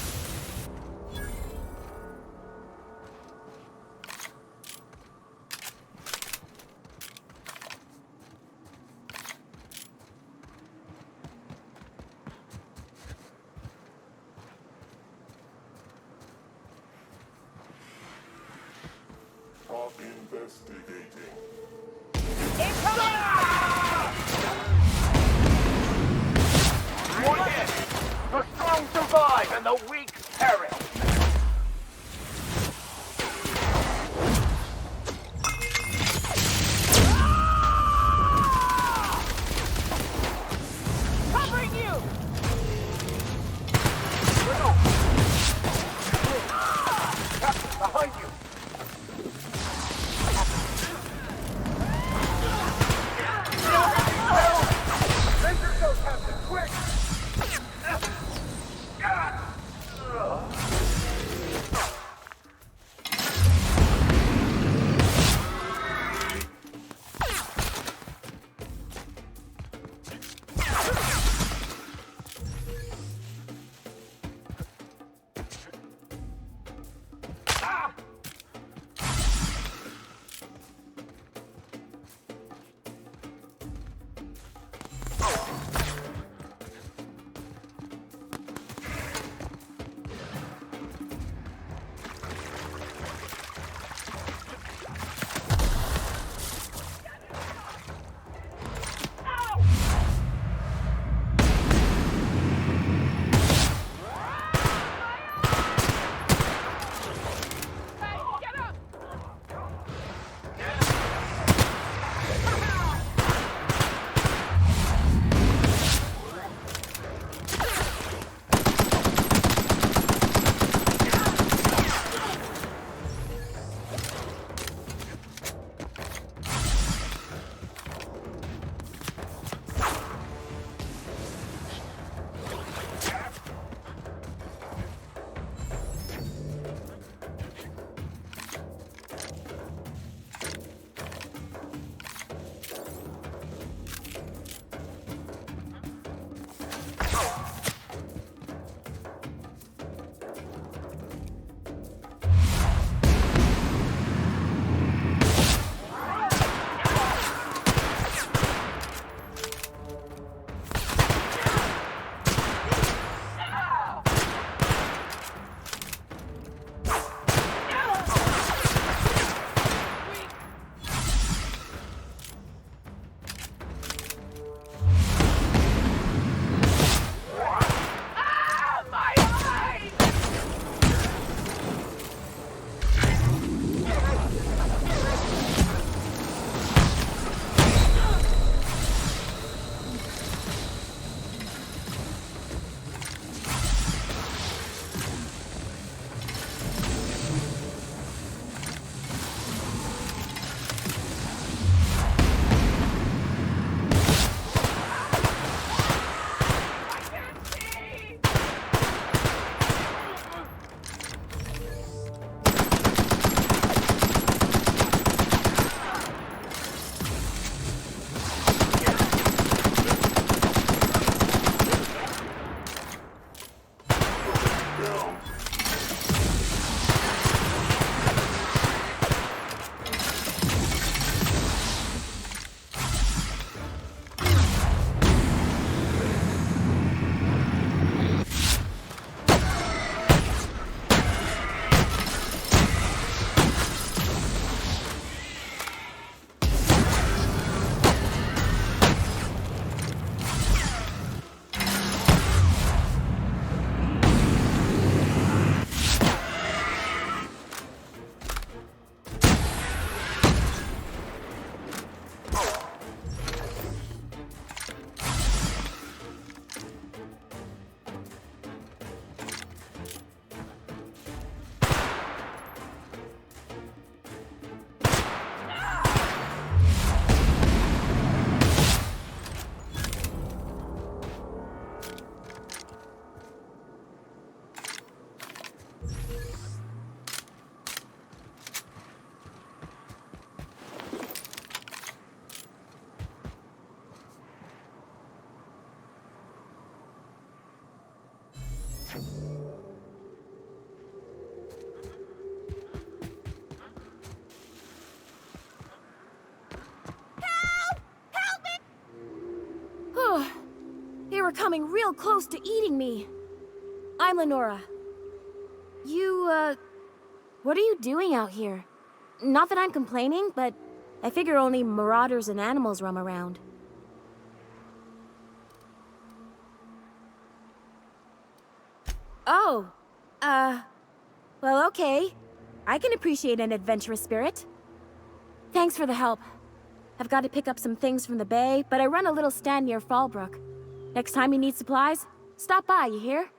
S17: Investigating.
S9: One hit! The strong survive and the weak perish!
S6: Covering you!
S9: Captain, behind you!
S17: coming real close to eating me. I'm Lenora. What are you doing out here? Not that I'm complaining, but I figure only marauders and animals roam around. Oh, well, okay. I can appreciate an adventurous spirit. Thanks for the help. I've got to pick up some things from the bay, but I run a little stand near Fallbrook. Next time you need supplies, stop by, you hear?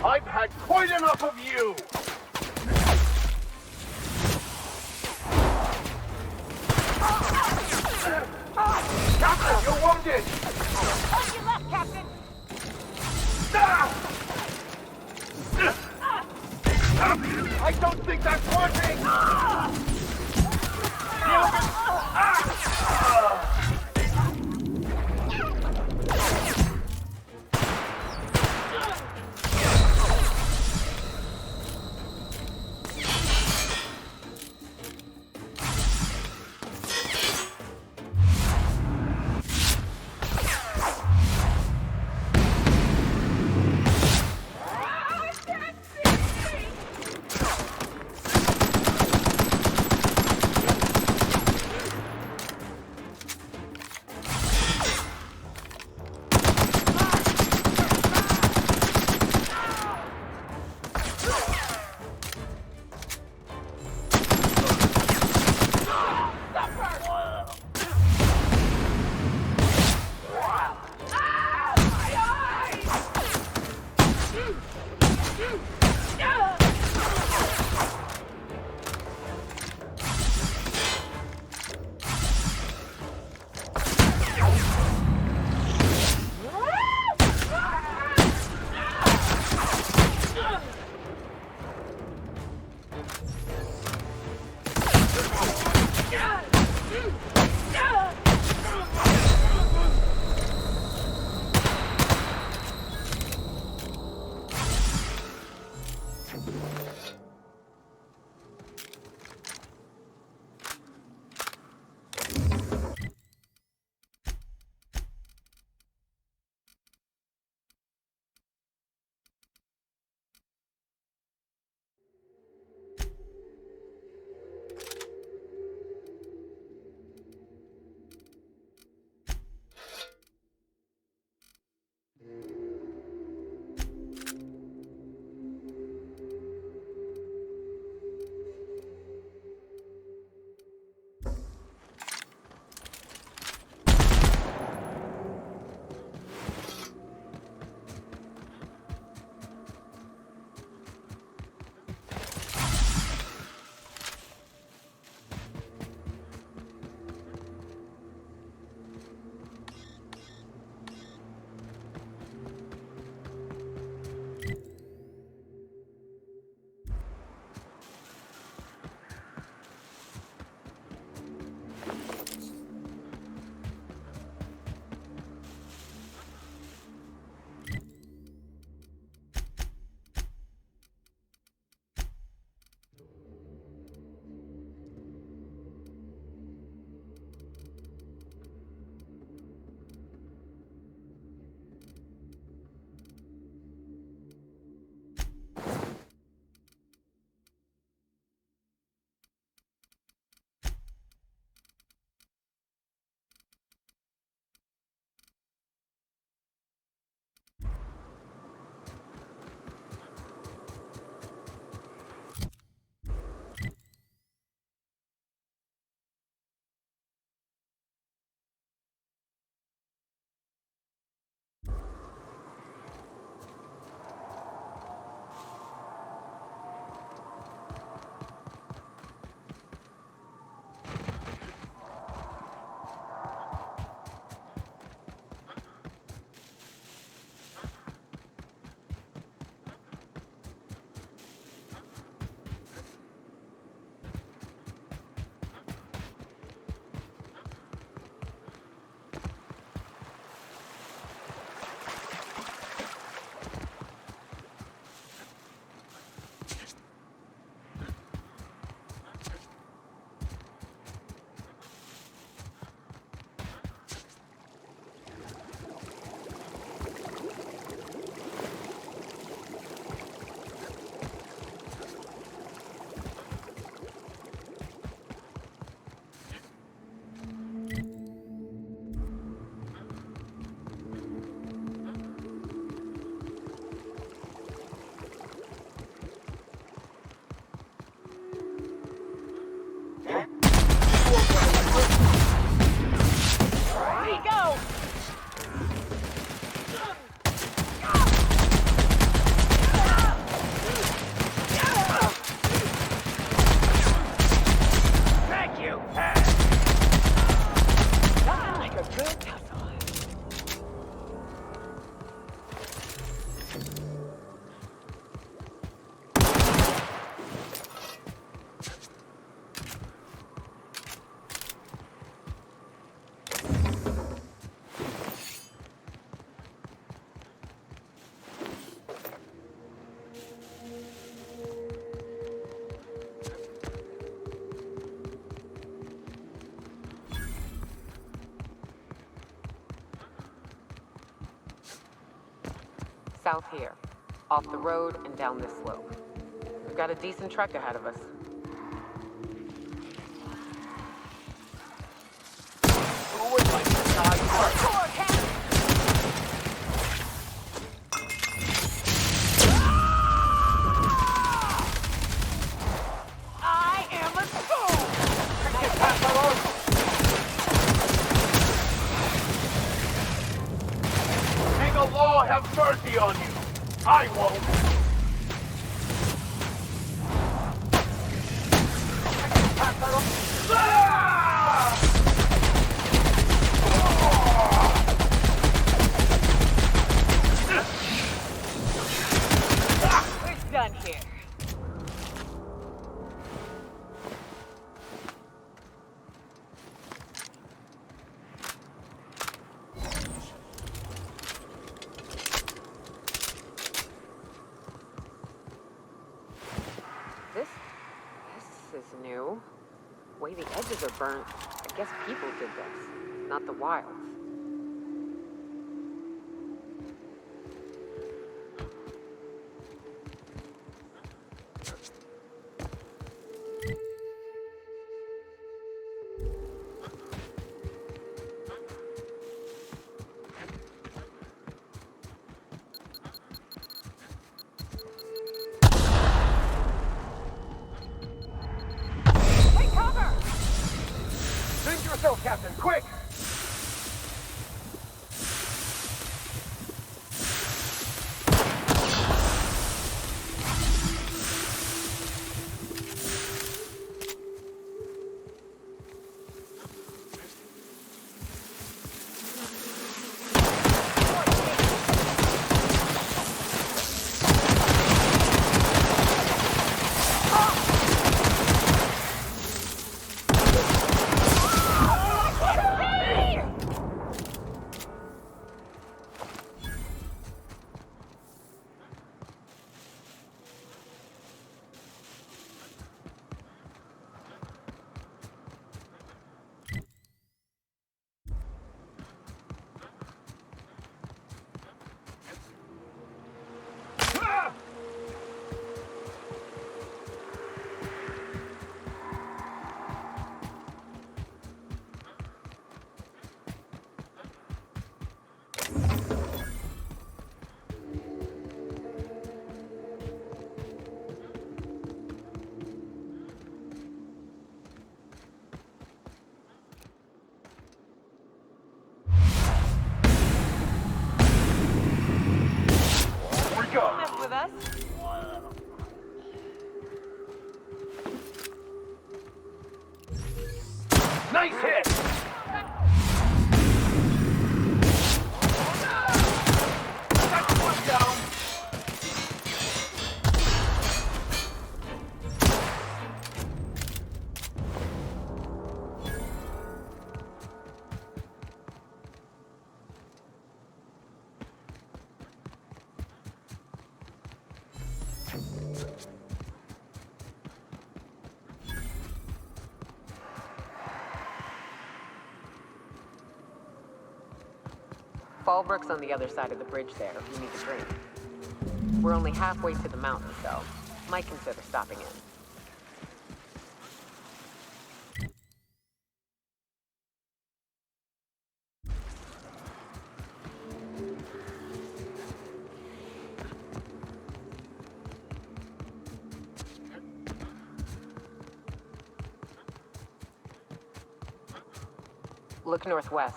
S9: I've had quite enough of you! Captain, you're wounded!
S17: On your left, Captain!
S9: I don't think that's working!
S6: South here, off the road and down this slope. We've got a decent trek ahead of us.
S9: Who would like to die first?
S12: I am a fool!
S9: May the law have mercy on you. I won't.
S12: We're done here.
S6: This is new. The way the edges are burnt, I guess people did this, not the wilds.
S9: Send yourself, Captain, quick!
S12: With us?
S9: Nice hit! That's one down!
S6: Fallbrook's on the other side of the bridge there if you need a drink. We're only halfway to the mountains, though. Might consider stopping in. Look northwest.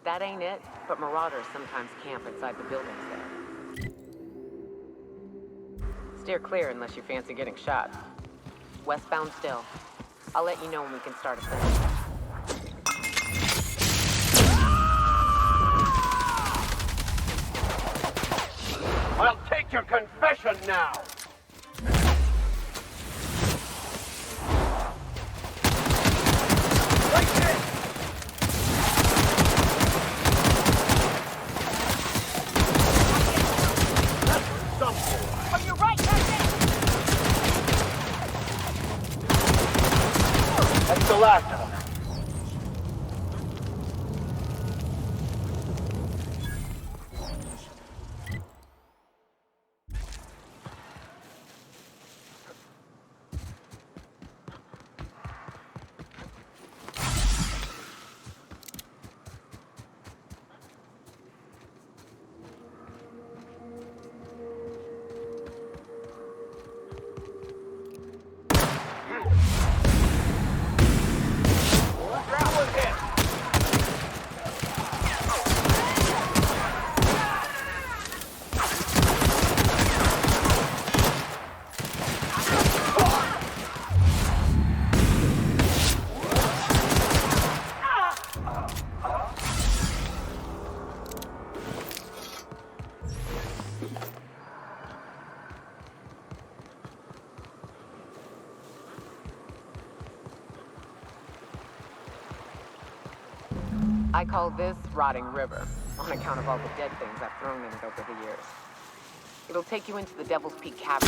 S6: That ain't it, but marauders sometimes camp inside the buildings there. Steer clear unless you fancy getting shot. Westbound still. I'll let you know when we can start ascending.
S9: I'll take your confession now!
S12: Oh, you're right, Captain!
S9: That's the last of them.
S12: I call this Rotting River, on account of all the dead things I've thrown in it over the years. It'll take you into the Devil's Peak Cavern.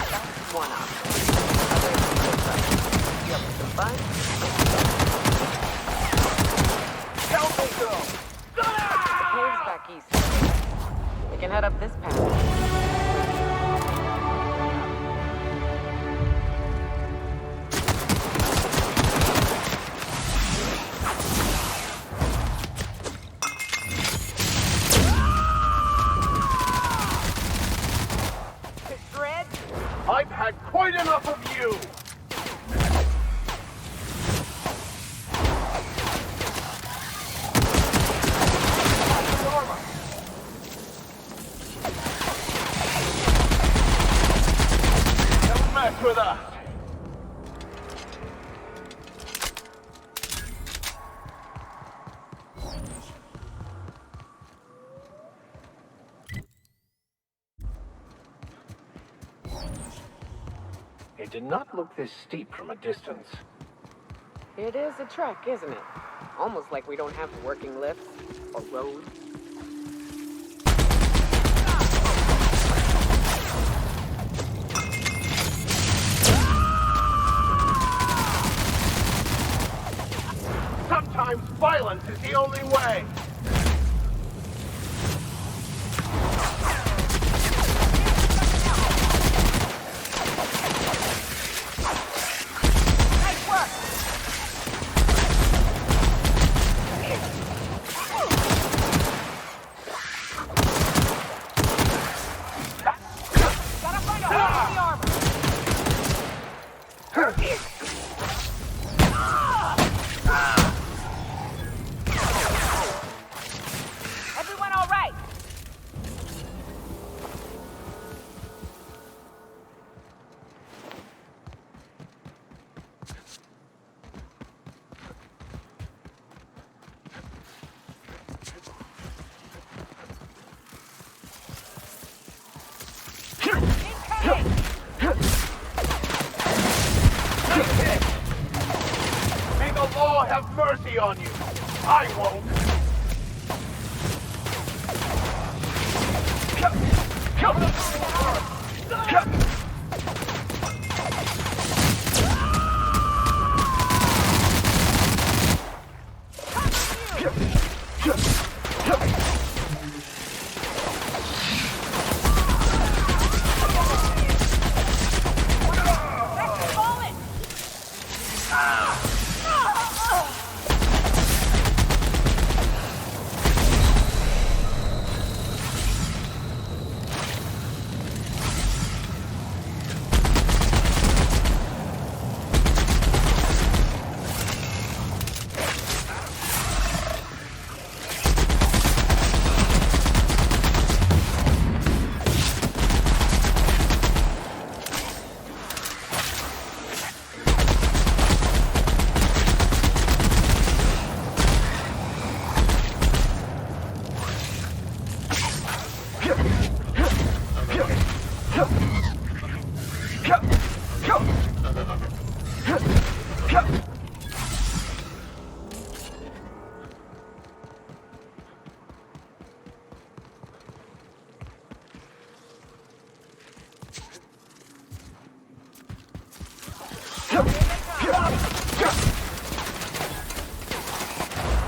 S12: That's one option. You up for some fun?
S9: Help me, girl!
S12: Caves back east. We can head up this path.
S9: I've had quite enough of you! Don't mess with us!
S3: It did not look this steep from a distance.
S12: It is a trek, isn't it? Almost like we don't have working lifts or roads.
S9: Sometimes violence is the only way!
S17: Everyone all right?
S9: May the law have mercy on you! I won't!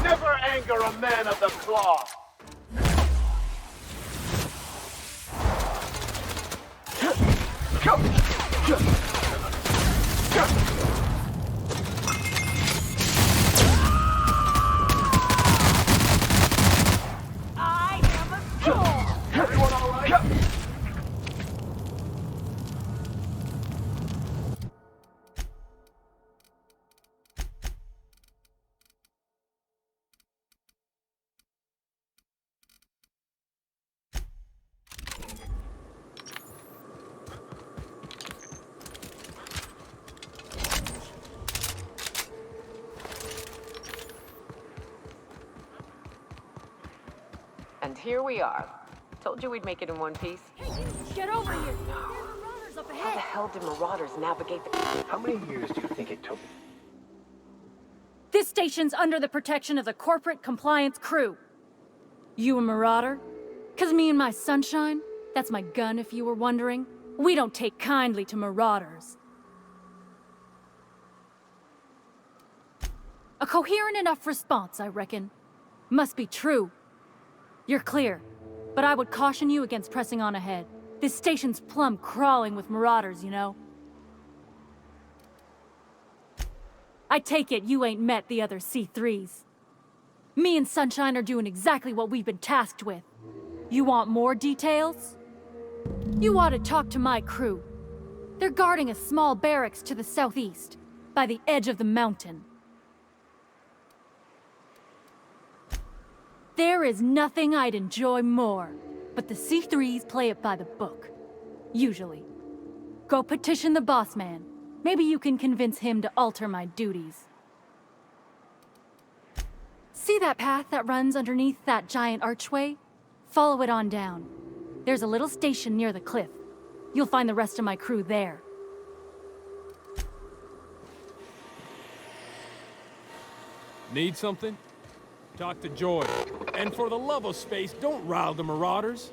S9: Never anger a man of the claw!
S17: I am a fool!
S9: Everyone all right?
S12: And here we are. Told you we'd make it in one piece.
S17: Get over here!
S12: How the hell did marauders navigate the...
S3: How many years do you think it took?
S16: This station's under the protection of the corporate compliance crew. You a marauder? 'Cause me and my sunshine, that's my gun if you were wondering, we don't take kindly to marauders. A coherent enough response, I reckon. Must be true. You're clear, but I would caution you against pressing on ahead. This station's plumb crawling with marauders, you know. I take it you ain't met the other C3s. Me and Sunshine are doing exactly what we've been tasked with. You want more details? You ought to talk to my crew. They're guarding a small barracks to the southeast, by the edge of the mountain. There is nothing I'd enjoy more, but the C3s play it by the book. Usually. Go petition the boss man. Maybe you can convince him to alter my duties. See that path that runs underneath that giant archway? Follow it on down. There's a little station near the cliff. You'll find the rest of my crew there.
S18: Need something? Talk to Joy. And for the love of space, don't rile the marauders.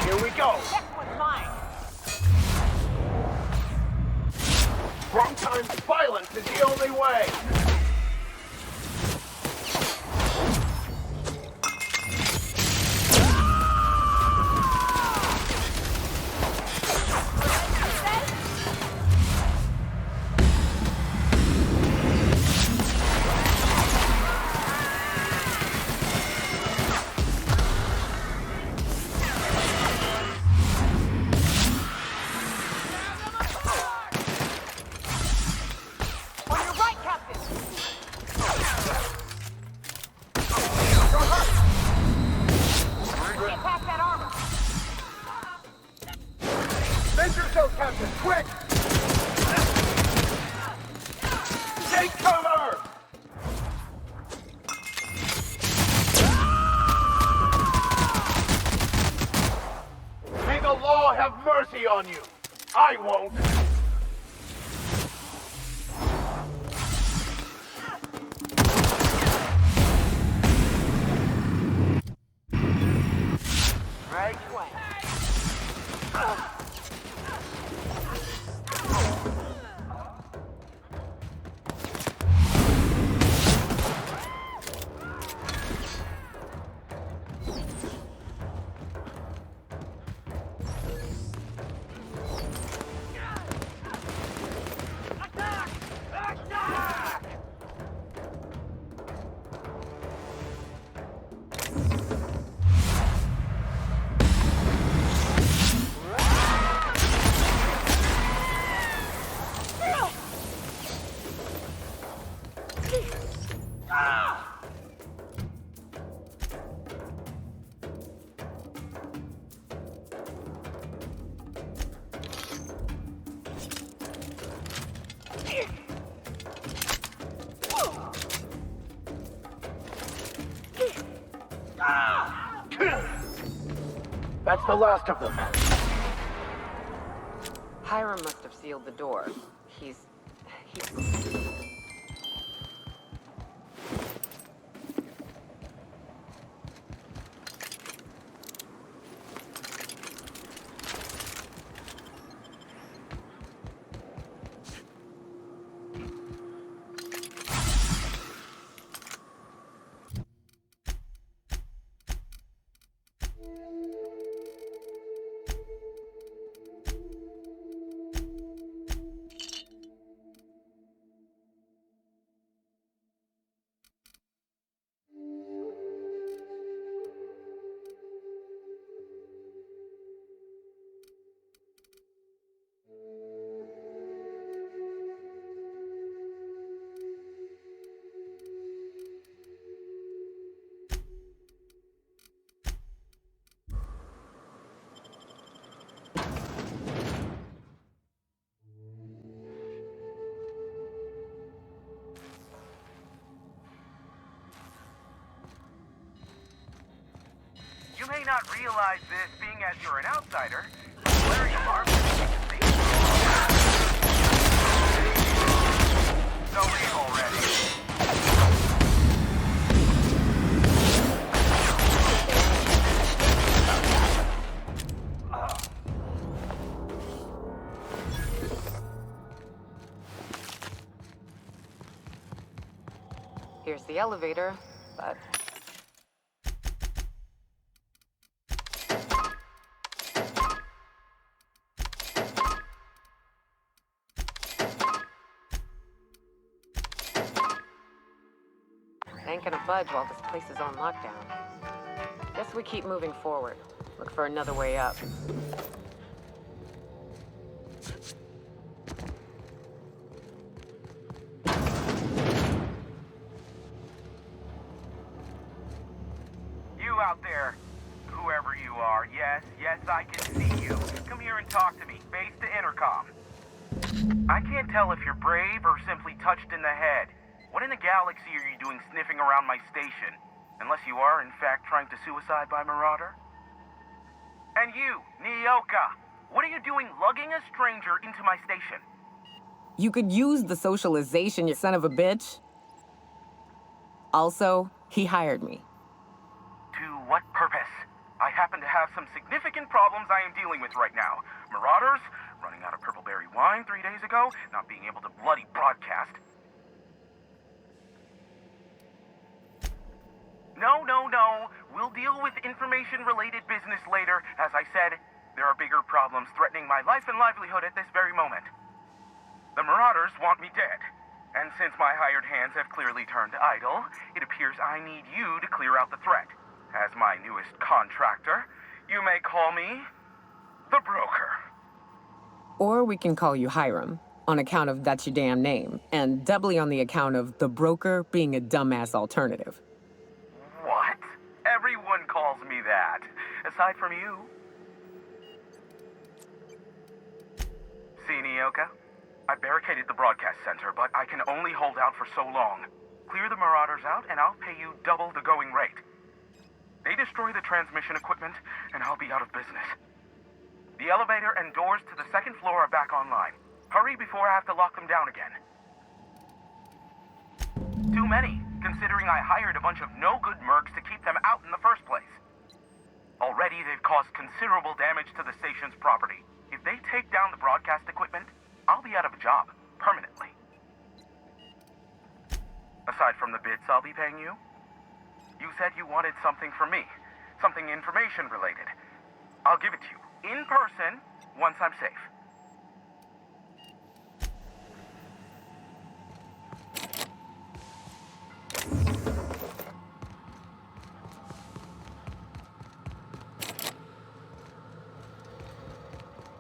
S9: Here we go.
S19: Next one's mine.
S9: Sometimes violence is the only way. Quick! Take cover! May the law have mercy on you. I won't.
S19: Right way.
S3: That's the last of them.
S12: Hiram must have sealed the door. He's...
S9: not realize this, being as you're an outsider. Wearing a mark. So leave already.
S15: Here's the elevator, but... ain't gonna budge while this place is on lockdown. Guess we keep moving forward. Look for another way up.
S9: You out there, whoever you are, yes, I can see you. Come here and talk to me, face to intercom. I can't tell if you're brave or simply touched in the head. What in the galaxy are you doing sniffing around my station? Unless you are, in fact, trying to suicide by Marauder? And you, Nyoka, what are you doing lugging a stranger into my station?
S12: You could use the socialization, you son of a bitch. Also, he hired me.
S9: To what purpose? I happen to have some significant problems I am dealing with right now. Marauders, running out of purple berry wine 3 days ago, not being able to bloody broadcast. No. We'll deal with information-related business later. As I said, there are bigger problems threatening my life and livelihood at this very moment. The Marauders want me dead. And since my hired hands have clearly turned idle, it appears I need you to clear out the threat. As my newest contractor, you may call me the Broker.
S12: Or we can call you Hiram, on account of that's your damn name, and doubly on the account of the Broker being a dumbass alternative.
S9: What? Everyone calls me that, aside from you. See, Nyoka? I barricaded the broadcast center, but I can only hold out for so long. Clear the Marauders out, and I'll pay you double the going rate. They destroy the transmission equipment, and I'll be out of business. The elevator and doors to the second floor are back online. Hurry before I have to lock them down again. Too many, considering I hired a bunch of no-good mercs to keep them out in the first place. Already, they've caused considerable damage to the station's property. If they take down the broadcast equipment, I'll be out of a job, permanently. Aside from the bits I'll be paying you, you said you wanted something from me, something information-related. I'll give it to you, in person, once I'm safe.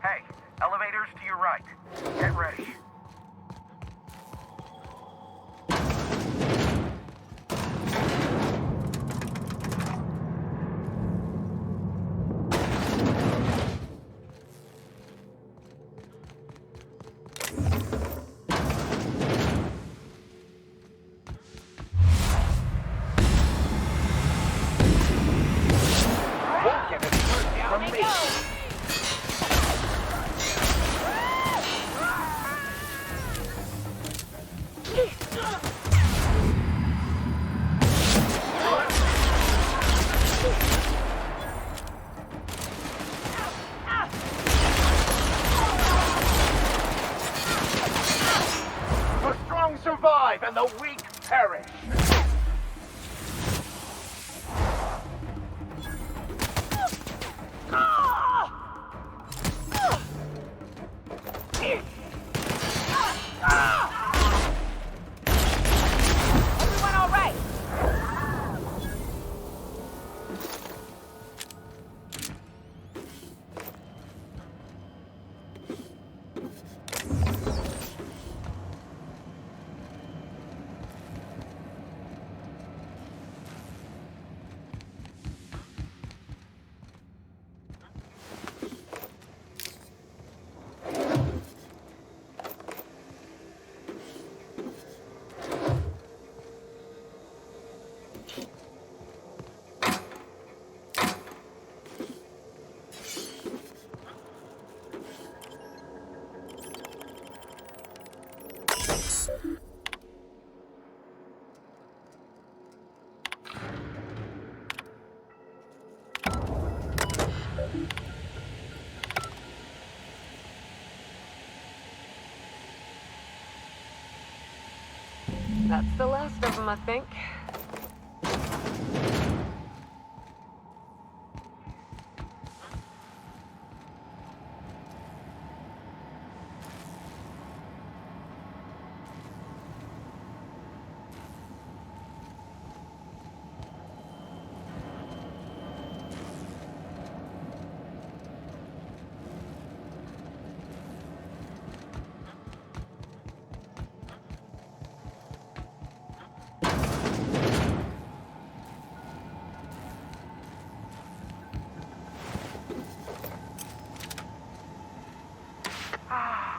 S9: Hey, elevators to your right. Get ready.
S19: The strong survive and the weak perish.
S17: Everyone all right?
S12: That's the last of them, I think.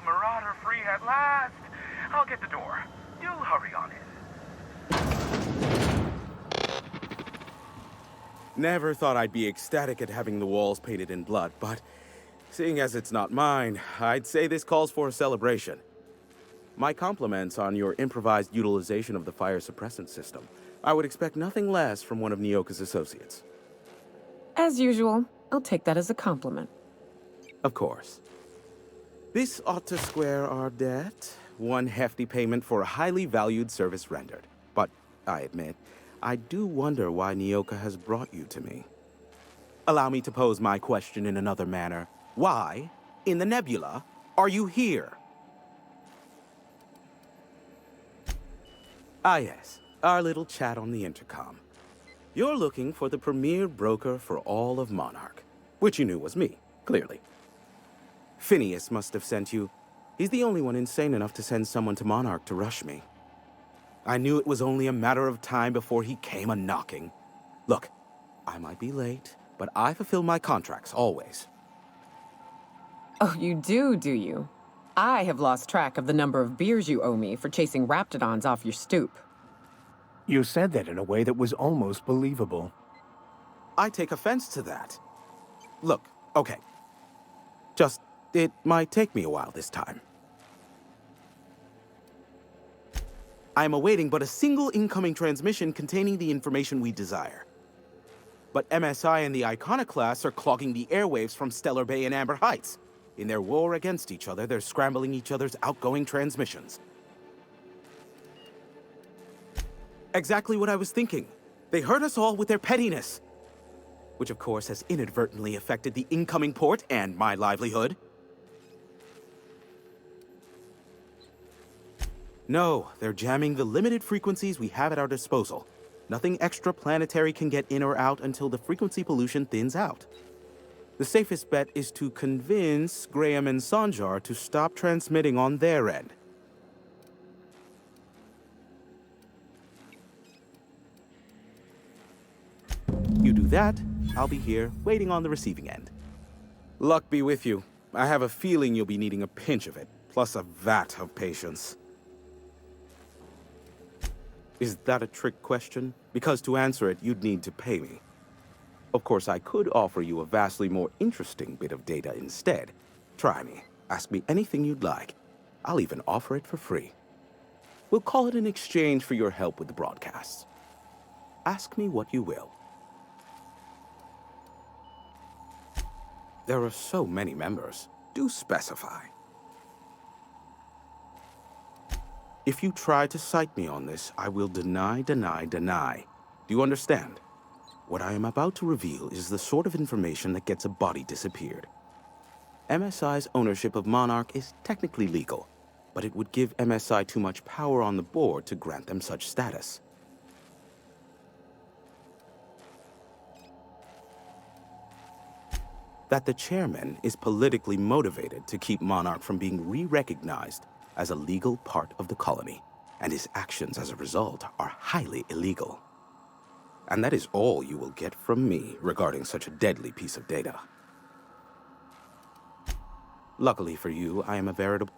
S9: Marauder free at last. I'll get the door. Do hurry on in.
S20: Never thought I'd be ecstatic at having the walls painted in blood, but seeing as it's not mine, I'd say this calls for a celebration. My compliments on your improvised utilization of the fire suppressant system. I would expect nothing less from one of Nyoka's associates.
S12: As usual, I'll take that as a compliment.
S20: Of course. This ought to square our debt. One hefty payment for a highly valued service rendered. But, I admit, I do wonder why Nyoka has brought you to me. Allow me to pose my question in another manner. Why, in the nebula, are you here? Ah yes, our little chat on the intercom. You're looking for the premier broker for all of Monarch, which you knew was me, clearly. Phineas must have sent you. He's the only one insane enough to send someone to Monarch to rush me. I knew it was only a matter of time before he came a-knocking. Look, I might be late, but I fulfill my contracts, always.
S12: Oh, you do you? I have lost track of the number of beers you owe me for chasing raptidons off your stoop.
S8: You said that in a way that was almost believable.
S20: I take offense to that. Look, okay. It might take me a while this time. I am awaiting but a single incoming transmission containing the information we desire. But MSI and the Iconoclasts are clogging the airwaves from Stellar Bay and Amber Heights. In their war against each other, they're scrambling each other's outgoing transmissions. Exactly what I was thinking. They hurt us all with their pettiness. Which of course has inadvertently affected the incoming port and my livelihood. No, they're jamming the limited frequencies we have at our disposal. Nothing extraplanetary can get in or out until the frequency pollution thins out. The safest bet is to convince Graham and Sanjar to stop transmitting on their end. You do that, I'll be here, waiting on the receiving end. Luck be with you. I have a feeling you'll be needing a pinch of it, plus a vat of patience. Is that a trick question? Because to answer it, you'd need to pay me. Of course, I could offer you a vastly more interesting bit of data instead. Try me. Ask me anything you'd like. I'll even offer it for free. We'll call it an exchange for your help with the broadcasts. Ask me what you will. There are so many members. Do specify. If you try to cite me on this, I will deny. Do you understand? What I am about to reveal is the sort of information that gets a body disappeared. MSI's ownership of Monarch is technically legal, but it would give MSI too much power on the board to grant them such status. That the chairman is politically motivated to keep Monarch from being re-recognized as a legal part of the colony, and his actions as a result are highly illegal. And that is all you will get from me regarding such a deadly piece of data. Luckily for you, I am a veritable...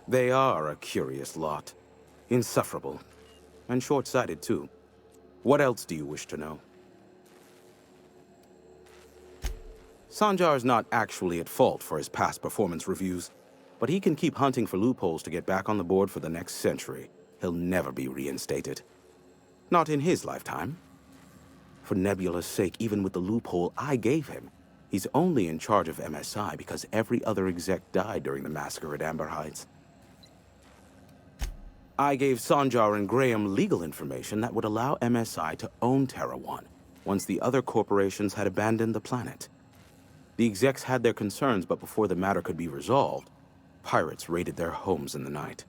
S20: They are a curious lot. Insufferable. And short-sighted, too. What else do you wish to know? Sanjar's not actually at fault for his past performance reviews, but he can keep hunting for loopholes to get back on the board for the next century. He'll never be reinstated. Not in his lifetime. For Nebula's sake, even with the loophole I gave him, he's only in charge of MSI because every other exec died during the massacre at Amber Heights. I gave Sanjar and Graham legal information that would allow MSI to own Terra 1 once the other corporations had abandoned the planet. The execs had their concerns, but before the matter could be resolved, pirates raided their homes in the night.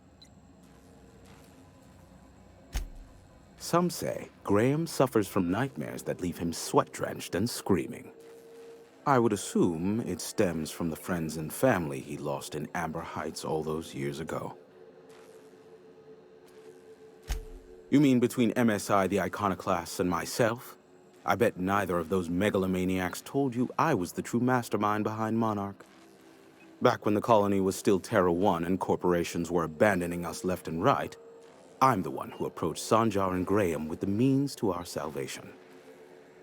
S20: Some say Graham suffers from nightmares that leave him sweat-drenched and screaming. I would assume it stems from the friends and family he lost in Amber Heights all those years ago. You mean between MSI, the Iconoclasts, and myself? I bet neither of those megalomaniacs told you I was the true mastermind behind Monarch. Back when the colony was still Terra 1 and corporations were abandoning us left and right, I'm the one who approached Sanjar and Graham with the means to our salvation.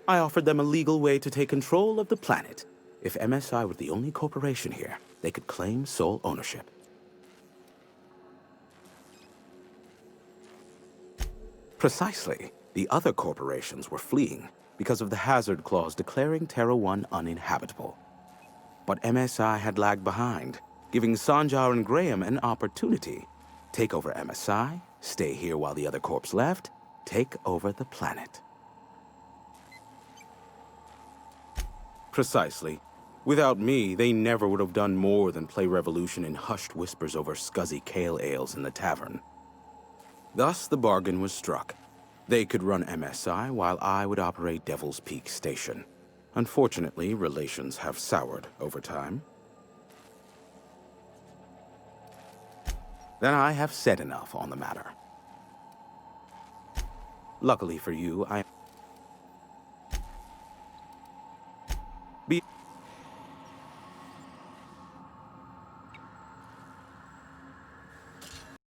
S20: I offered them a legal way to take control of the planet. If MSI were the only corporation here, they could claim sole ownership. Precisely. The other corporations were fleeing because of the hazard clause declaring Terra 1 uninhabitable. But MSI had lagged behind, giving Sanjar and Graham an opportunity. Take over MSI, stay here while the other corps left, take over the planet. Precisely. Without me, they never would have done more than play Revolution in hushed whispers over scuzzy kale ales in the tavern. Thus, the bargain was struck. They could run MSI while I would operate Devil's Peak Station. Unfortunately, relations have soured over time. Then I have said enough on the matter. Luckily for you,